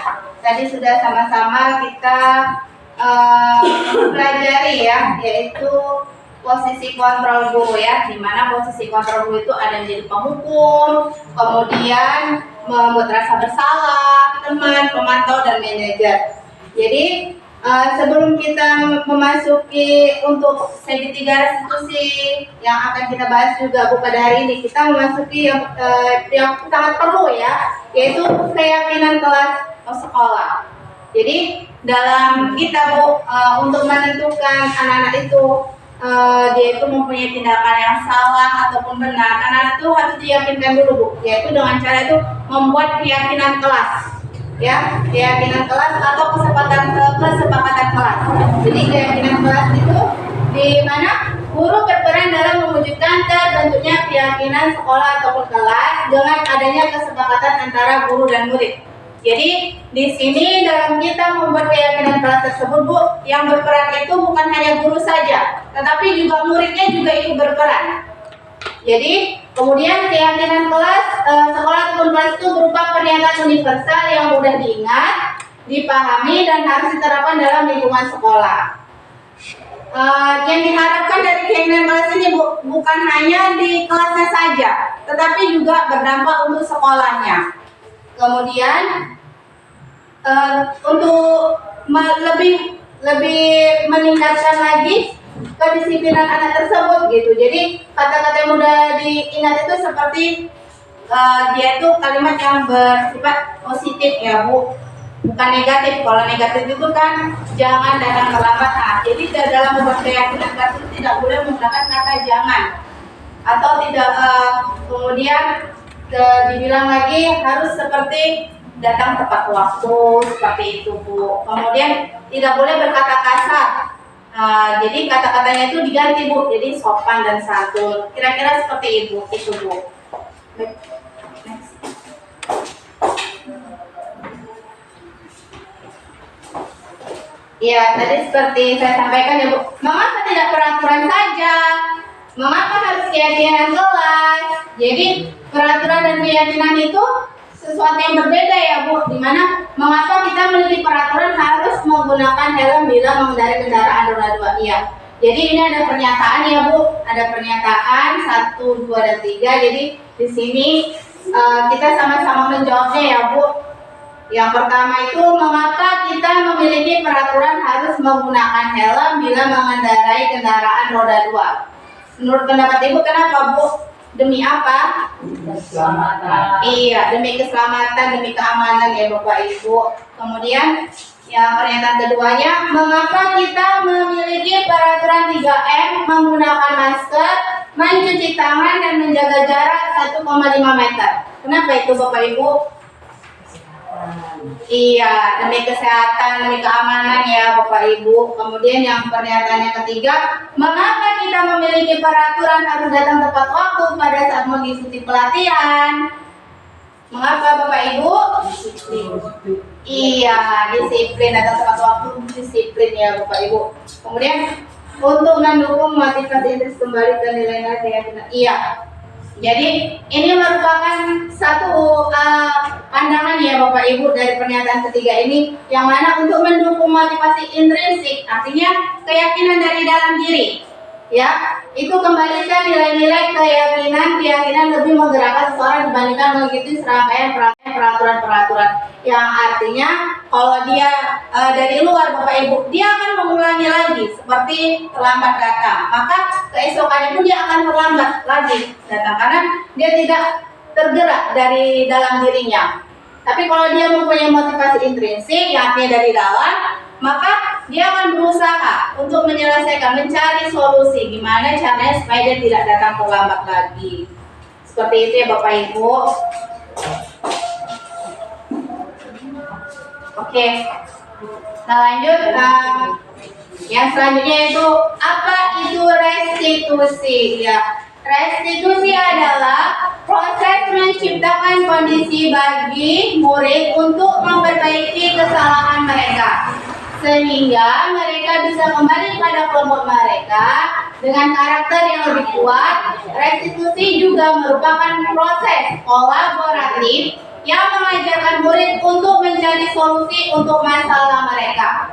Speaker 2: Tadi sudah sama-sama kita pelajari ya, yaitu posisi kontrol guru ya, di mana posisi kontrol guru itu ada yang jadi penghukum, kemudian membuat rasa bersalah, teman, pemantau, dan manajer. Jadi sebelum kita memasuki untuk segitiga restitusi yang akan kita bahas juga Bu pada hari ini, kita memasuki yang sangat perlu ya, yaitu keyakinan kelas sekolah. Jadi dalam kita Bu untuk menentukan anak-anak itu dia itu mempunyai tindakan yang salah ataupun benar, anak-anak itu harus diyakinkan dulu Bu, yaitu dengan cara itu membuat keyakinan kelas. Ya, keyakinan kelas atau kesepakatan kelas. Jadi keyakinan kelas itu di mana guru berperan dalam mewujudkan terbentuknya keyakinan sekolah ataupun kelas dengan adanya kesepakatan antara guru dan murid. Jadi di sini dalam kita membuat keyakinan kelas tersebut Bu, yang berperan itu bukan hanya guru saja, tetapi juga muridnya juga ikut berperan. Jadi kemudian keyakinan kelas sekolah ataupun kelas itu berupa pernyataan universal yang mudah diingat, dipahami, dan harus diterapkan dalam lingkungan sekolah. Yang diharapkan dari keyakinan kelas ini bukan hanya di kelasnya saja, tetapi juga berdampak untuk sekolahnya. Kemudian untuk lebih meningkatkan lagi kedisiplinan anak tersebut gitu. Jadi kata-kata yang mudah diingat itu seperti dia itu kalimat yang bersifat positif ya Bu, bukan negatif. Kalau negatif itu kan jangan datang terlambat. Nah, jadi dalam membuat keyakinan kelas itu tidak boleh menggunakan kata jangan atau tidak. Kemudian dibilang lagi harus seperti datang tepat waktu, seperti itu Bu. Kemudian tidak boleh berkata kasar. Jadi kata-katanya itu diganti Bu, jadi sopan dan santun. Kira-kira seperti itu Bu. Next. Ya, tadi seperti saya sampaikan ya Bu, mengapa tidak peraturan saja? Mengapa harus keyakinan kelas? Jadi peraturan dan keyakinan itu sesuatu yang berbeda ya Bu, dimana mengapa kita memiliki peraturan harus menggunakan helm bila mengendarai kendaraan roda 2. Iya. Jadi ini ada pernyataan ya Bu, ada pernyataan 1, 2, dan 3. Jadi di sini kita sama-sama menjawabnya ya Bu. Yang pertama itu, mengapa kita memiliki peraturan harus menggunakan helm bila mengendarai kendaraan roda 2? Menurut pendapat Ibu kenapa Bu? Demi apa?
Speaker 7: Keselamatan.
Speaker 2: Iya, demi keselamatan, demi keamanan ya Bapak Ibu. Kemudian yang pernyataan keduanya, mengapa kita memiliki peraturan 3M menggunakan masker, mencuci tangan, dan menjaga jarak 1,5 meter? Kenapa itu Bapak Ibu? Iya, demi kesehatan, demi keamanan ya Bapak Ibu. Kemudian yang pernyataan yang ketiga, mengapa kita memiliki peraturan harus datang tepat waktu pada saat mengikuti pelatihan? Mengapa Bapak Ibu? Disiplin. Iya, disiplin, datang tepat waktu, disiplin ya Bapak Ibu. Kemudian untuk mendukung motivasi Inggris kembali ke nilai-nilai keyakinan. Iya. Jadi ini merupakan satu pandangan ya Bapak Ibu dari pernyataan ketiga ini, yang mana untuk mendukung motivasi intrinsik, artinya keyakinan dari dalam diri, ya, itu kembalikan nilai-nilai keyakinan lebih menggerakkan seseorang dibandingkan mengikuti serangkaian peraturan-peraturan, yang artinya kalau dia dari luar Bapak Ibu, dia akan mengulangi lagi seperti terlambat datang, maka keesokannya pun dia akan terlambat lagi datang karena dia tidak tergerak dari dalam dirinya. Tapi kalau dia mempunyai motivasi intrinsik yang artinya dari dalam, maka dia akan berusaha untuk menyelesaikan, mencari solusi gimana caranya supaya dia tidak datang terlambat lagi. Seperti itu ya Bapak Ibu. Oke, nah lanjut. Yang selanjutnya itu apa itu restitusi? Ya, restitusi adalah proses menciptakan kondisi bagi murid untuk memperbaiki kesalahan mereka sehingga mereka bisa kembali pada kelompok mereka dengan karakter yang lebih kuat. Restitusi juga merupakan proses kolaboratif yang mengajarkan murid untuk mencari solusi untuk masalah mereka,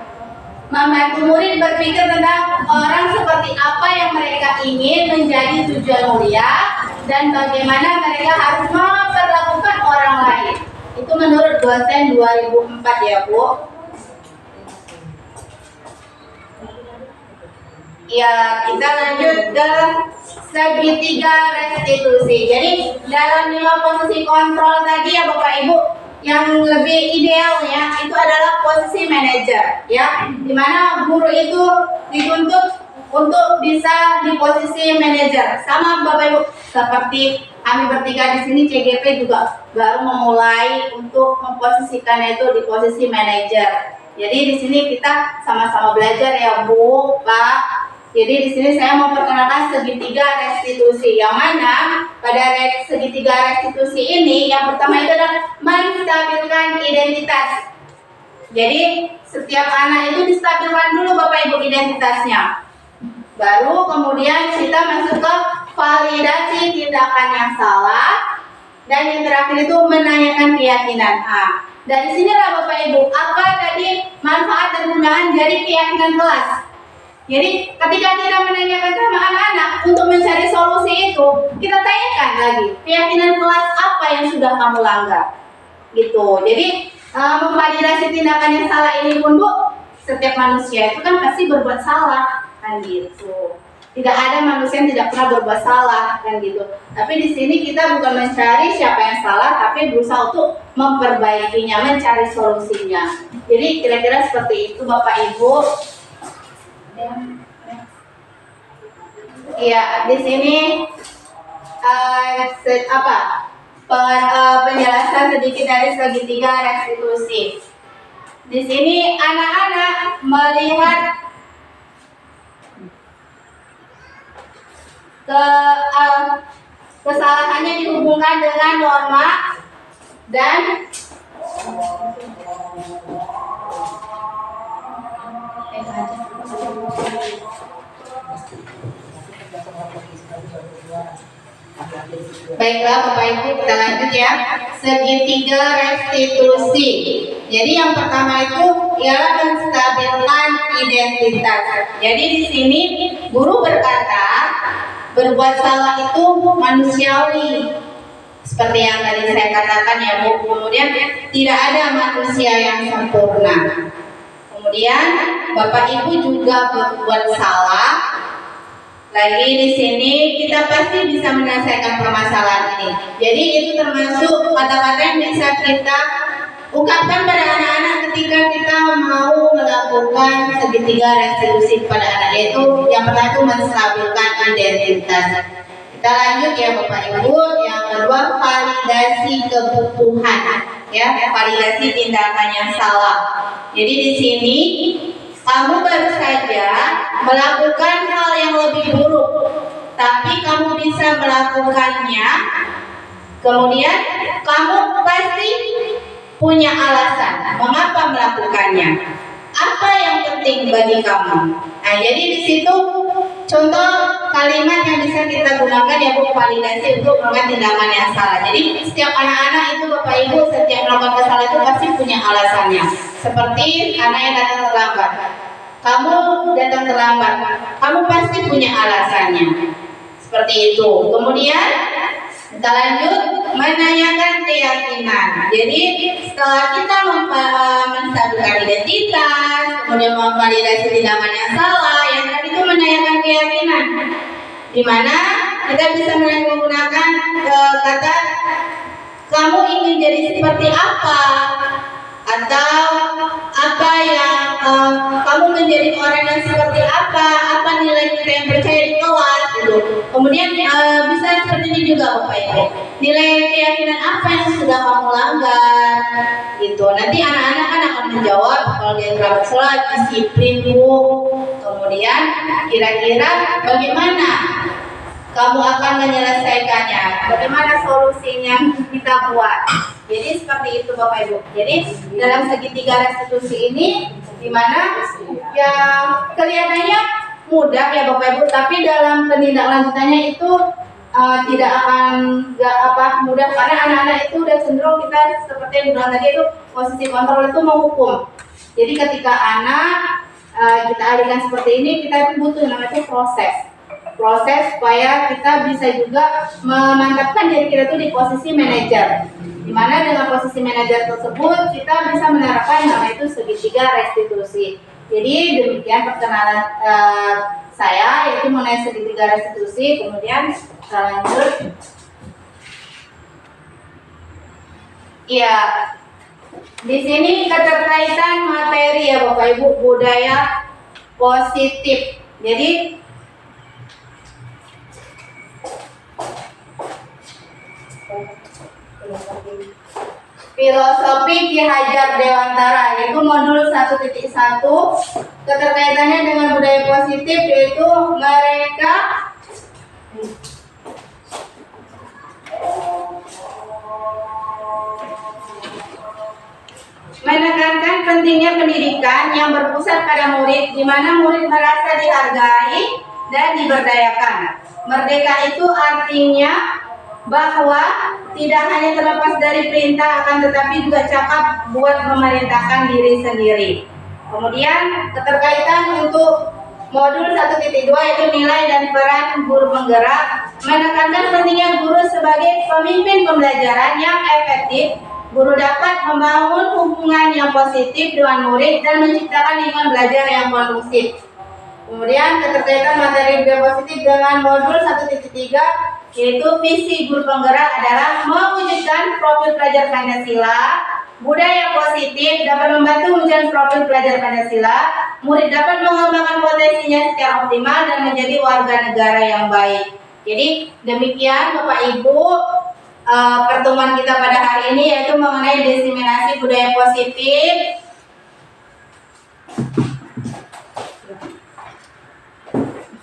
Speaker 2: membantu murid berpikir tentang orang seperti apa yang mereka ingin menjadi tujuan mulia dan bagaimana mereka harus memperlakukan orang lain. Itu menurut dosen 2004 ya Bu. Ya, kita lanjut ke segitiga restitusi. Jadi dalam 5 posisi kontrol tadi ya Bapak Ibu, yang lebih idealnya itu adalah posisi manajer, ya, dimana guru itu dituntut untuk bisa di posisi manajer. Sama Bapak Ibu, seperti kami bertiga di sini CGP juga baru memulai untuk memposisikan itu di posisi manajer. Jadi di sini kita sama-sama belajar ya Bu, Pak. Jadi di sini saya mau perkenalkan segitiga restitusi, yang mana pada segitiga restitusi ini yang pertama itu adalah menstabilkan identitas. Jadi setiap anak itu distabilkan dulu Bapak Ibu identitasnya. Baru kemudian kita masuk ke validasi tindakan yang salah, dan yang terakhir itu menanyakan keyakinan. Dari sinilah Bapak Ibu apa tadi manfaat dan gunaan dari keyakinan kelas. Jadi ketika kita menanyakan sama anak-anak untuk mencari solusi itu, kita tanyakan lagi keyakinan kelas apa yang sudah kamu langgar, gitu. Jadi memvalidasi tindakan yang salah ini pun Bu, setiap manusia itu kan pasti berbuat salah, kan gitu. Tidak ada manusia yang tidak pernah berbuat salah, kan gitu. Tapi di sini kita bukan mencari siapa yang salah, tapi berusaha untuk memperbaikinya, mencari solusinya. Jadi kira-kira seperti itu Bapak Ibu. Iya, di sini penjelasan sedikit dari segitiga restitusi. Di sini anak-anak melihat kesalahannya dihubungkan dengan norma dan baiklah Bapak Ibu, kita lanjut ya. Segitiga restitusi. Jadi yang pertama itu ialah menstabilkan identitas. Jadi di sini guru berkata berbuat salah itu manusiawi. Seperti yang tadi saya katakan ya Bu. Kemudian tidak ada manusia yang sempurna. Kemudian Bapak Ibu juga berbuat salah. Lagi di sini kita pasti bisa menyelesaikan permasalahan ini. Jadi itu termasuk kata-kata yang bisa kita ungkapkan pada anak-anak ketika kita mau melakukan segitiga restitusi kepada anak, yaitu yang pertama itu menstabilkan identitas. Kita lanjut ya Bapak Ibu. Yang kedua validasi kebutuhan, ya, validasi tindakan yang salah. Jadi di sini kamu baru saja melakukan hal yang lebih buruk, tapi kamu bisa melakukannya. Kemudian kamu pasti punya alasan mengapa melakukannya. Apa yang penting bagi kamu? Nah, jadi di situ contoh kalimat yang bisa kita gunakan ya Bu, validasi untuk melakukan tindakan yang salah. Jadi setiap anak-anak itu Bapak Ibu setiap melakukan kesalahan itu pasti punya alasannya. Seperti anak yang datang terlambat. Kamu datang terlambat, kamu pasti punya alasannya. Seperti itu. Kemudian kita lanjut menanyakan keyakinan. Jadi setelah kita menstabilkan identitas, kemudian memvalidasi tindakan yang salah, yang tadi itu menanyakan keyakinan, di mana kita bisa menggunakan kata kamu ingin jadi seperti apa, atau apa yang kamu menjadi orang yang seperti apa nilai kita yang percaya di kelas gitu. Kemudian bisa seperti ini juga Bapak Ibu, nilai keyakinan apa yang sudah kamu langgar gitu. Nanti anak-anak kan akan menjawab kalau dia kerabat sholat, disiplin Bu. Kemudian kira-kira bagaimana kamu akan menyelesaikannya, bagaimana solusinya kita buat. Jadi seperti itu Bapak Ibu. Jadi dalam segitiga restitusi ini dimana ya kelihatannya mudah ya Bapak Ibu, tapi dalam penindaklanjutannya itu tidak akan mudah, karena anak-anak itu udah cenderung kita seperti yang bilang tadi itu posisi kontrol itu menghukum. Jadi ketika anak kita alihkan seperti ini, kita butuh namanya proses supaya kita bisa juga memantapkan diri kita tuh di posisi manajer, dimana dengan posisi manajer tersebut kita bisa menerapkan nama itu segitiga restitusi. Jadi demikian perkenalan saya, yaitu mengenai segitiga restitusi. Kemudian kita lanjut. Ya, di sini keterkaitan materi ya Bapak Ibu, budaya positif. Jadi filosofi Ki Hajar Dewantara, yaitu modul 1.1, keterkaitannya dengan budaya positif, yaitu mereka menekankan pentingnya pendidikan yang berpusat pada murid, di mana murid merasa dihargai dan diberdayakan. Merdeka itu artinya bahwa tidak hanya terlepas dari perintah, akan tetapi juga cakap buat memerintahkan diri sendiri. Kemudian keterkaitan untuk modul 1.2, yaitu nilai dan peran guru penggerak, menekankan pentingnya guru sebagai pemimpin pembelajaran yang efektif. Guru dapat membangun hubungan yang positif dengan murid dan menciptakan lingkungan belajar yang kondusif. Kemudian keterkaitan materi budaya positif dengan modul 1.3, yaitu visi guru penggerak adalah mewujudkan profil pelajar Pancasila. Budaya positif dapat membantu mewujudkan profil pelajar Pancasila. Murid dapat mengembangkan potensinya secara optimal dan menjadi warga negara yang baik. Jadi demikian Bapak Ibu pertemuan kita pada hari ini, yaitu mengenai diseminasi budaya positif.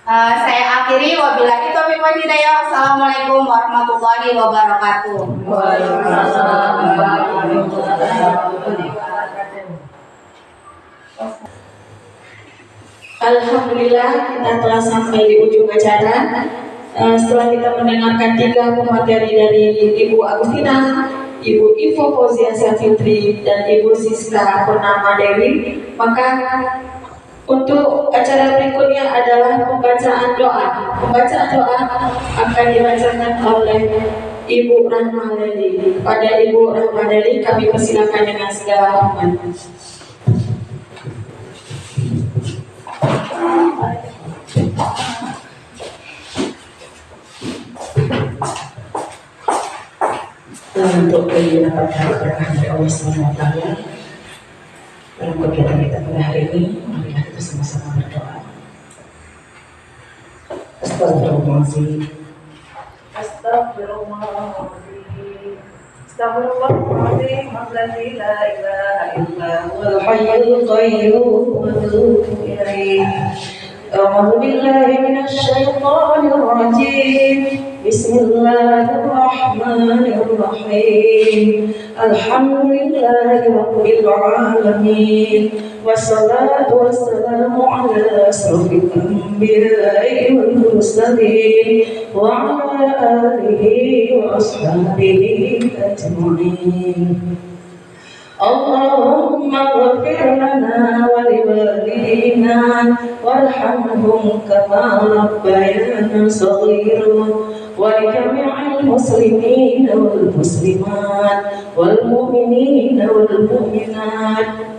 Speaker 2: Saya akhiri, wabillahi taufiq wal hidayah. Wassalamualaikum warahmatullahi wabarakatuh.
Speaker 1: Alhamdulillah, kita telah sampai di ujung acara. Setelah kita mendengarkan 3 pemateri dari Ibu Agustina, Ibu Ivo Fauzia Fitri, dan Ibu Siska Purnama Dewi, maka untuk acara berikutnya adalah pembacaan doa. Pembacaan doa akan dibacakan oleh Ibu Rahmadeli. Kepada Ibu Rahmadeli kami persilakan dengan segala hormat. Untuk mendapatkan keberkahan dari Allah SWT dalam kegiatan kita pada hari ini, mari kita sama-sama berdoa. Astagfirullahaladzim.
Speaker 7: Astagfirullahaladzim. Astagfirullahaladzim. Alladzi la ilaha illa huwal
Speaker 1: Hayyul Qayyum wa atubu ilaih. A'udzu billahi minasy syaithanir rajim. Bismillahirrahmanirrahim. Alhamdulillahi rabbil alamin. Wassalatu wassalamu ala asrofil anbiya'i wal mursalin wa ala alihi wa ashabihi ajma'in. Allahumma ghfir lana wa liwalidina warhamhum kama rabbayana shaghira wa lijami'il muslimina wal muslimat wal mu'minina wal mu'minat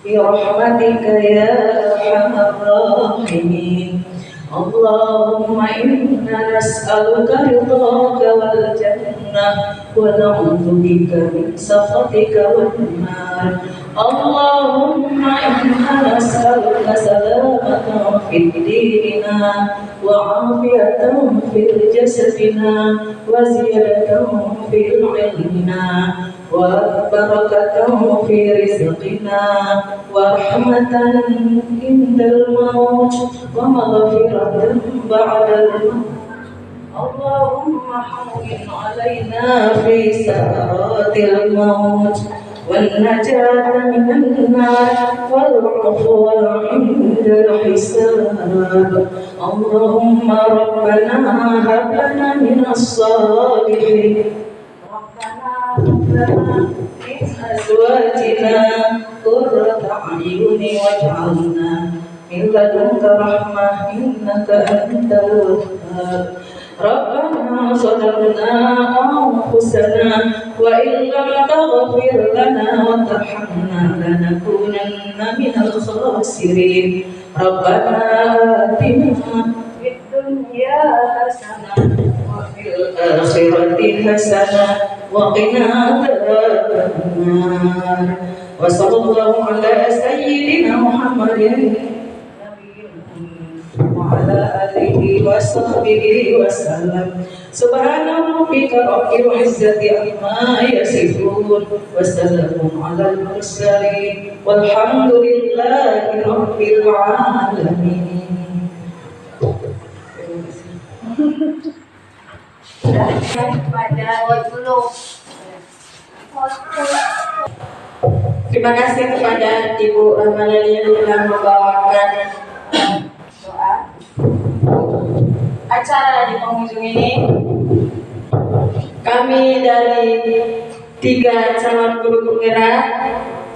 Speaker 1: bi rahmatika ya arhamar rahimin. Allahumma inna nas'aluka ridhaka wal jannah
Speaker 7: الجنة ونعوذ بك من سخطك والنار. اللهم إنا نسألك سلامة في ديننا وعافية في جسدنا وزيادة في علمنا وبركة في رزقنا ورحمة عند الموت ومغفرة بعد الموت. اللهم هون علينا في سكرات الموت والنجاة من النار والعفو عند الحساب. اللهم ربنا هب لنا من الصالحين ربنا هب لنا من أزواجنا قرة أعين واجعلنا من لدنك رحمة إنك أنت الوهاب. ربنا ظلمنا أنفسنا وإن لم تغفر لنا وترحمنا لنكونن من الخاسرين. ربنا آتنا في الدنيا حسنة وفي الآخرة حسنة وقنا عذاب النار. وصلى الله على سيدنا محمد وعلى آله وصحبه وسلم. سبحان ربك رب العزة عما يصفون وسلام على المرسلين والحمد لله رب العالمين.
Speaker 1: Terima kasih kepada Ibu Rahmanali yang telah membawakan doa acara di penghujung ini. Kami dari 3 calon guru penggerak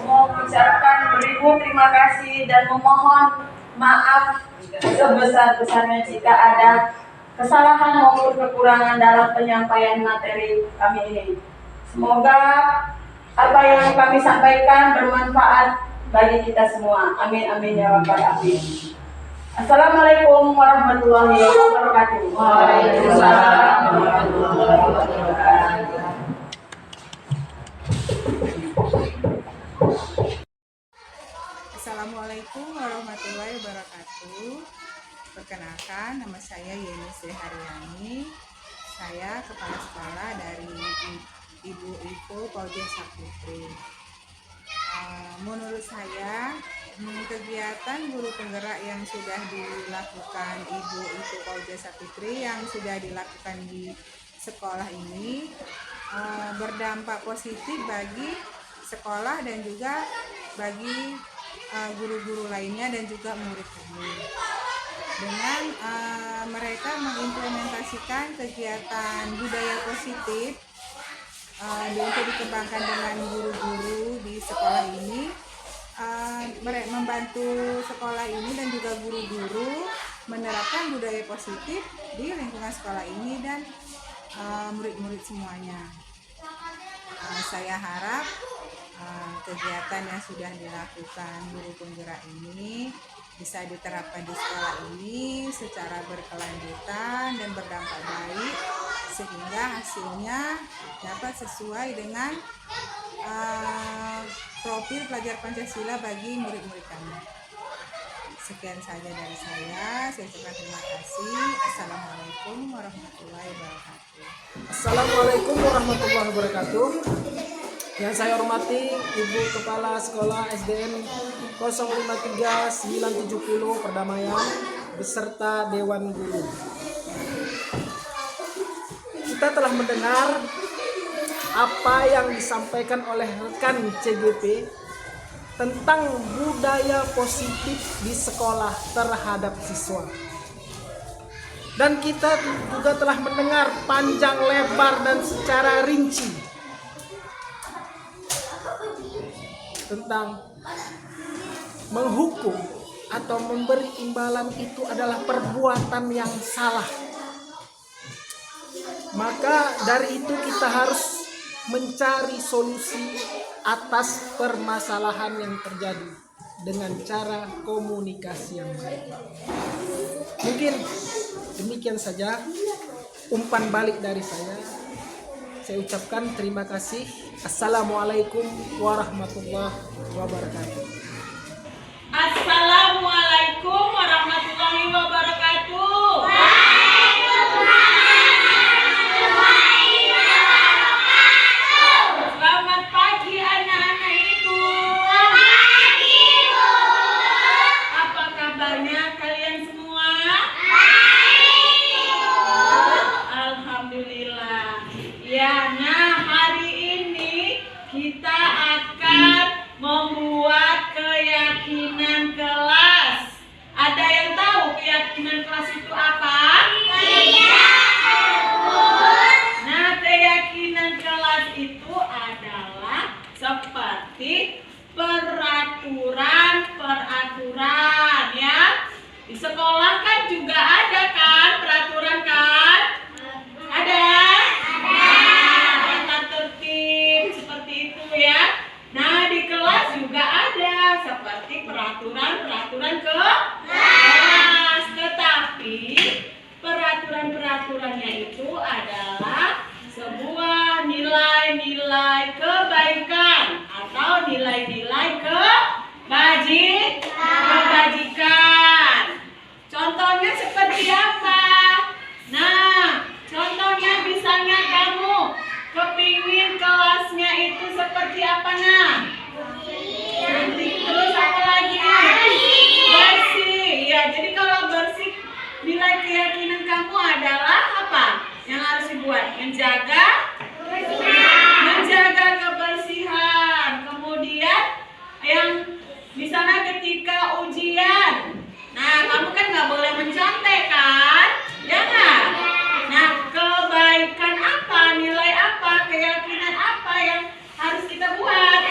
Speaker 7: Mau mengucapkan beribu terima kasih dan memohon maaf sebesar-besarnya jika ada kesalahan maupun kekurangan dalam penyampaian materi kami ini. Semoga apa yang kami sampaikan bermanfaat bagi kita semua. Amin amin ya rabbal alamin. Assalamualaikum warahmatullahi wabarakatuh.
Speaker 2: Waalaikumsalam warahmatullahi wabarakatuh.
Speaker 3: Assalamualaikum warahmatullahi wabarakatuh. Perkenalkan, nama saya Yeni Sri Haryani. Saya kepala sekolah dari Ibu Iko Pauja Saputri. Menurut saya, kegiatan guru penggerak yang sudah dilakukan Ibu Iko Pauja Saputri yang sudah dilakukan di sekolah ini berdampak positif bagi sekolah dan juga bagi guru-guru lainnya dan juga murid kami. Dengan mereka mengimplementasikan kegiatan budaya positif untuk dikembangkan dengan guru-guru di sekolah ini, mereka membantu sekolah ini dan juga guru-guru menerapkan budaya positif di lingkungan sekolah ini dan murid-murid semuanya. Saya harap kegiatan yang sudah dilakukan guru penggerak ini bisa diterapkan di sekolah ini secara berkelanjutan dan berdampak baik sehingga hasilnya dapat sesuai dengan profil pelajar Pancasila bagi murid-murid kami. Sekian saja dari saya ucapkan terima kasih. Assalamualaikum warahmatullahi wabarakatuh.
Speaker 8: Assalamualaikum warahmatullahi wabarakatuh. Yang saya hormati Ibu Kepala Sekolah SDN 053970 Perdamaian beserta Dewan Guru. Kita telah mendengar apa yang disampaikan oleh rekan CGP tentang budaya positif di sekolah terhadap siswa. Dan kita juga telah mendengar panjang lebar dan secara rinci tentang menghukum atau memberi imbalan itu adalah perbuatan yang salah. Maka dari itu kita harus mencari solusi atas permasalahan yang terjadi dengan cara komunikasi yang baik. Mungkin demikian saja umpan balik dari saya. saya ucapkan terima kasih. Assalamualaikum warahmatullahi wabarakatuh.
Speaker 7: Assalamualaikum warahmatullahi wabarakatuh. Selamat pagi anak-anak Ibu. Apa kabarnya kalian semua? Alhamdulillah. Ya, nah hari ini kita akan membuat keyakinan kelas. Ada yang tahu keyakinan kelas itu apa? Nah, keyakinan kelas itu adalah seperti peraturan ya. Di sekolah kan juga ada kan peraturan kan? Ada? Tata tertib seperti itu ya. Nah, di kelas juga ada seperti peraturan kelas. Tetapi peraturan-peraturannya itu adalah sebuah nilai-nilai kebaikan atau nilai-nilai kebajikan. Contohnya seperti apa? Nah, contohnya misalnya kamu kepingin kelasnya itu seperti apa nah? Terus apa lagi? Bersih. Ya, jadi kalau bersih, nilai keyakinan kamu adalah apa? Yang harus dibuat? Menjaga kebersihan. Kemudian yang misalnya ketika ujian, nah kamu kan nggak boleh mencontek kan? Ya nggak? Nah, kebaikan apa? Nilai apa? Keyakinan apa yang harus kita buat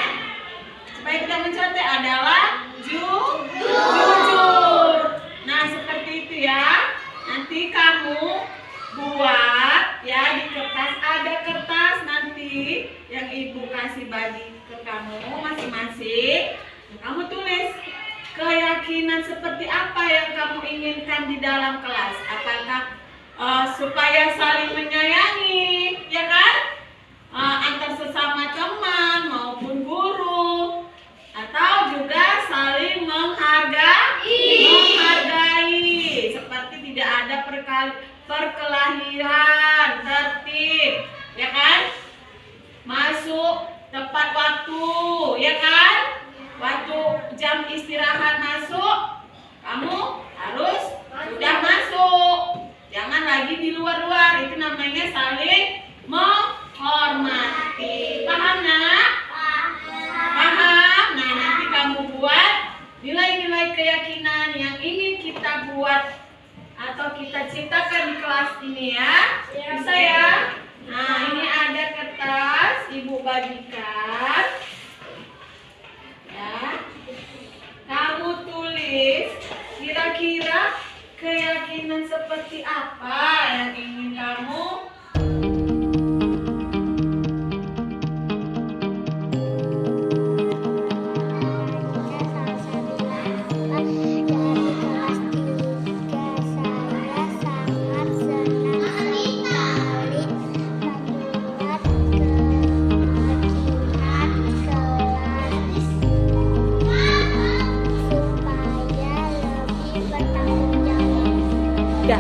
Speaker 7: supaya kita mencontek adalah jujur. Nah, seperti itu ya. Nanti kamu buat ya di kertas, ada kertas nanti yang ibu kasih bagi ke kamu masing-masing. Kamu tulis keyakinan seperti apa yang kamu inginkan di dalam kelas. Apakah supaya saling menyayangi, ya kan? Antar sesama teman maupun guru, atau juga saling menghargai, seperti tidak ada perkelahian, tertib, ya kan? Masuk tepat waktu, ya kan? Waktu jam istirahat masuk, kamu harus sudah masuk. Jangan lagi di luar-luar, itu namanya saling menghormati. Paham nak? Paham? Nah, nanti kamu buat nilai-nilai keyakinan yang ingin kita buat atau kita ciptakan di kelas ini ya. Bisa ya? Nah, ini ada kertas, ibu bagikan. Ya. Kamu tulis kira-kira keyakinan seperti apa yang ingin kamu
Speaker 4: supaya lebih bertanggung jawab.
Speaker 8: Ya.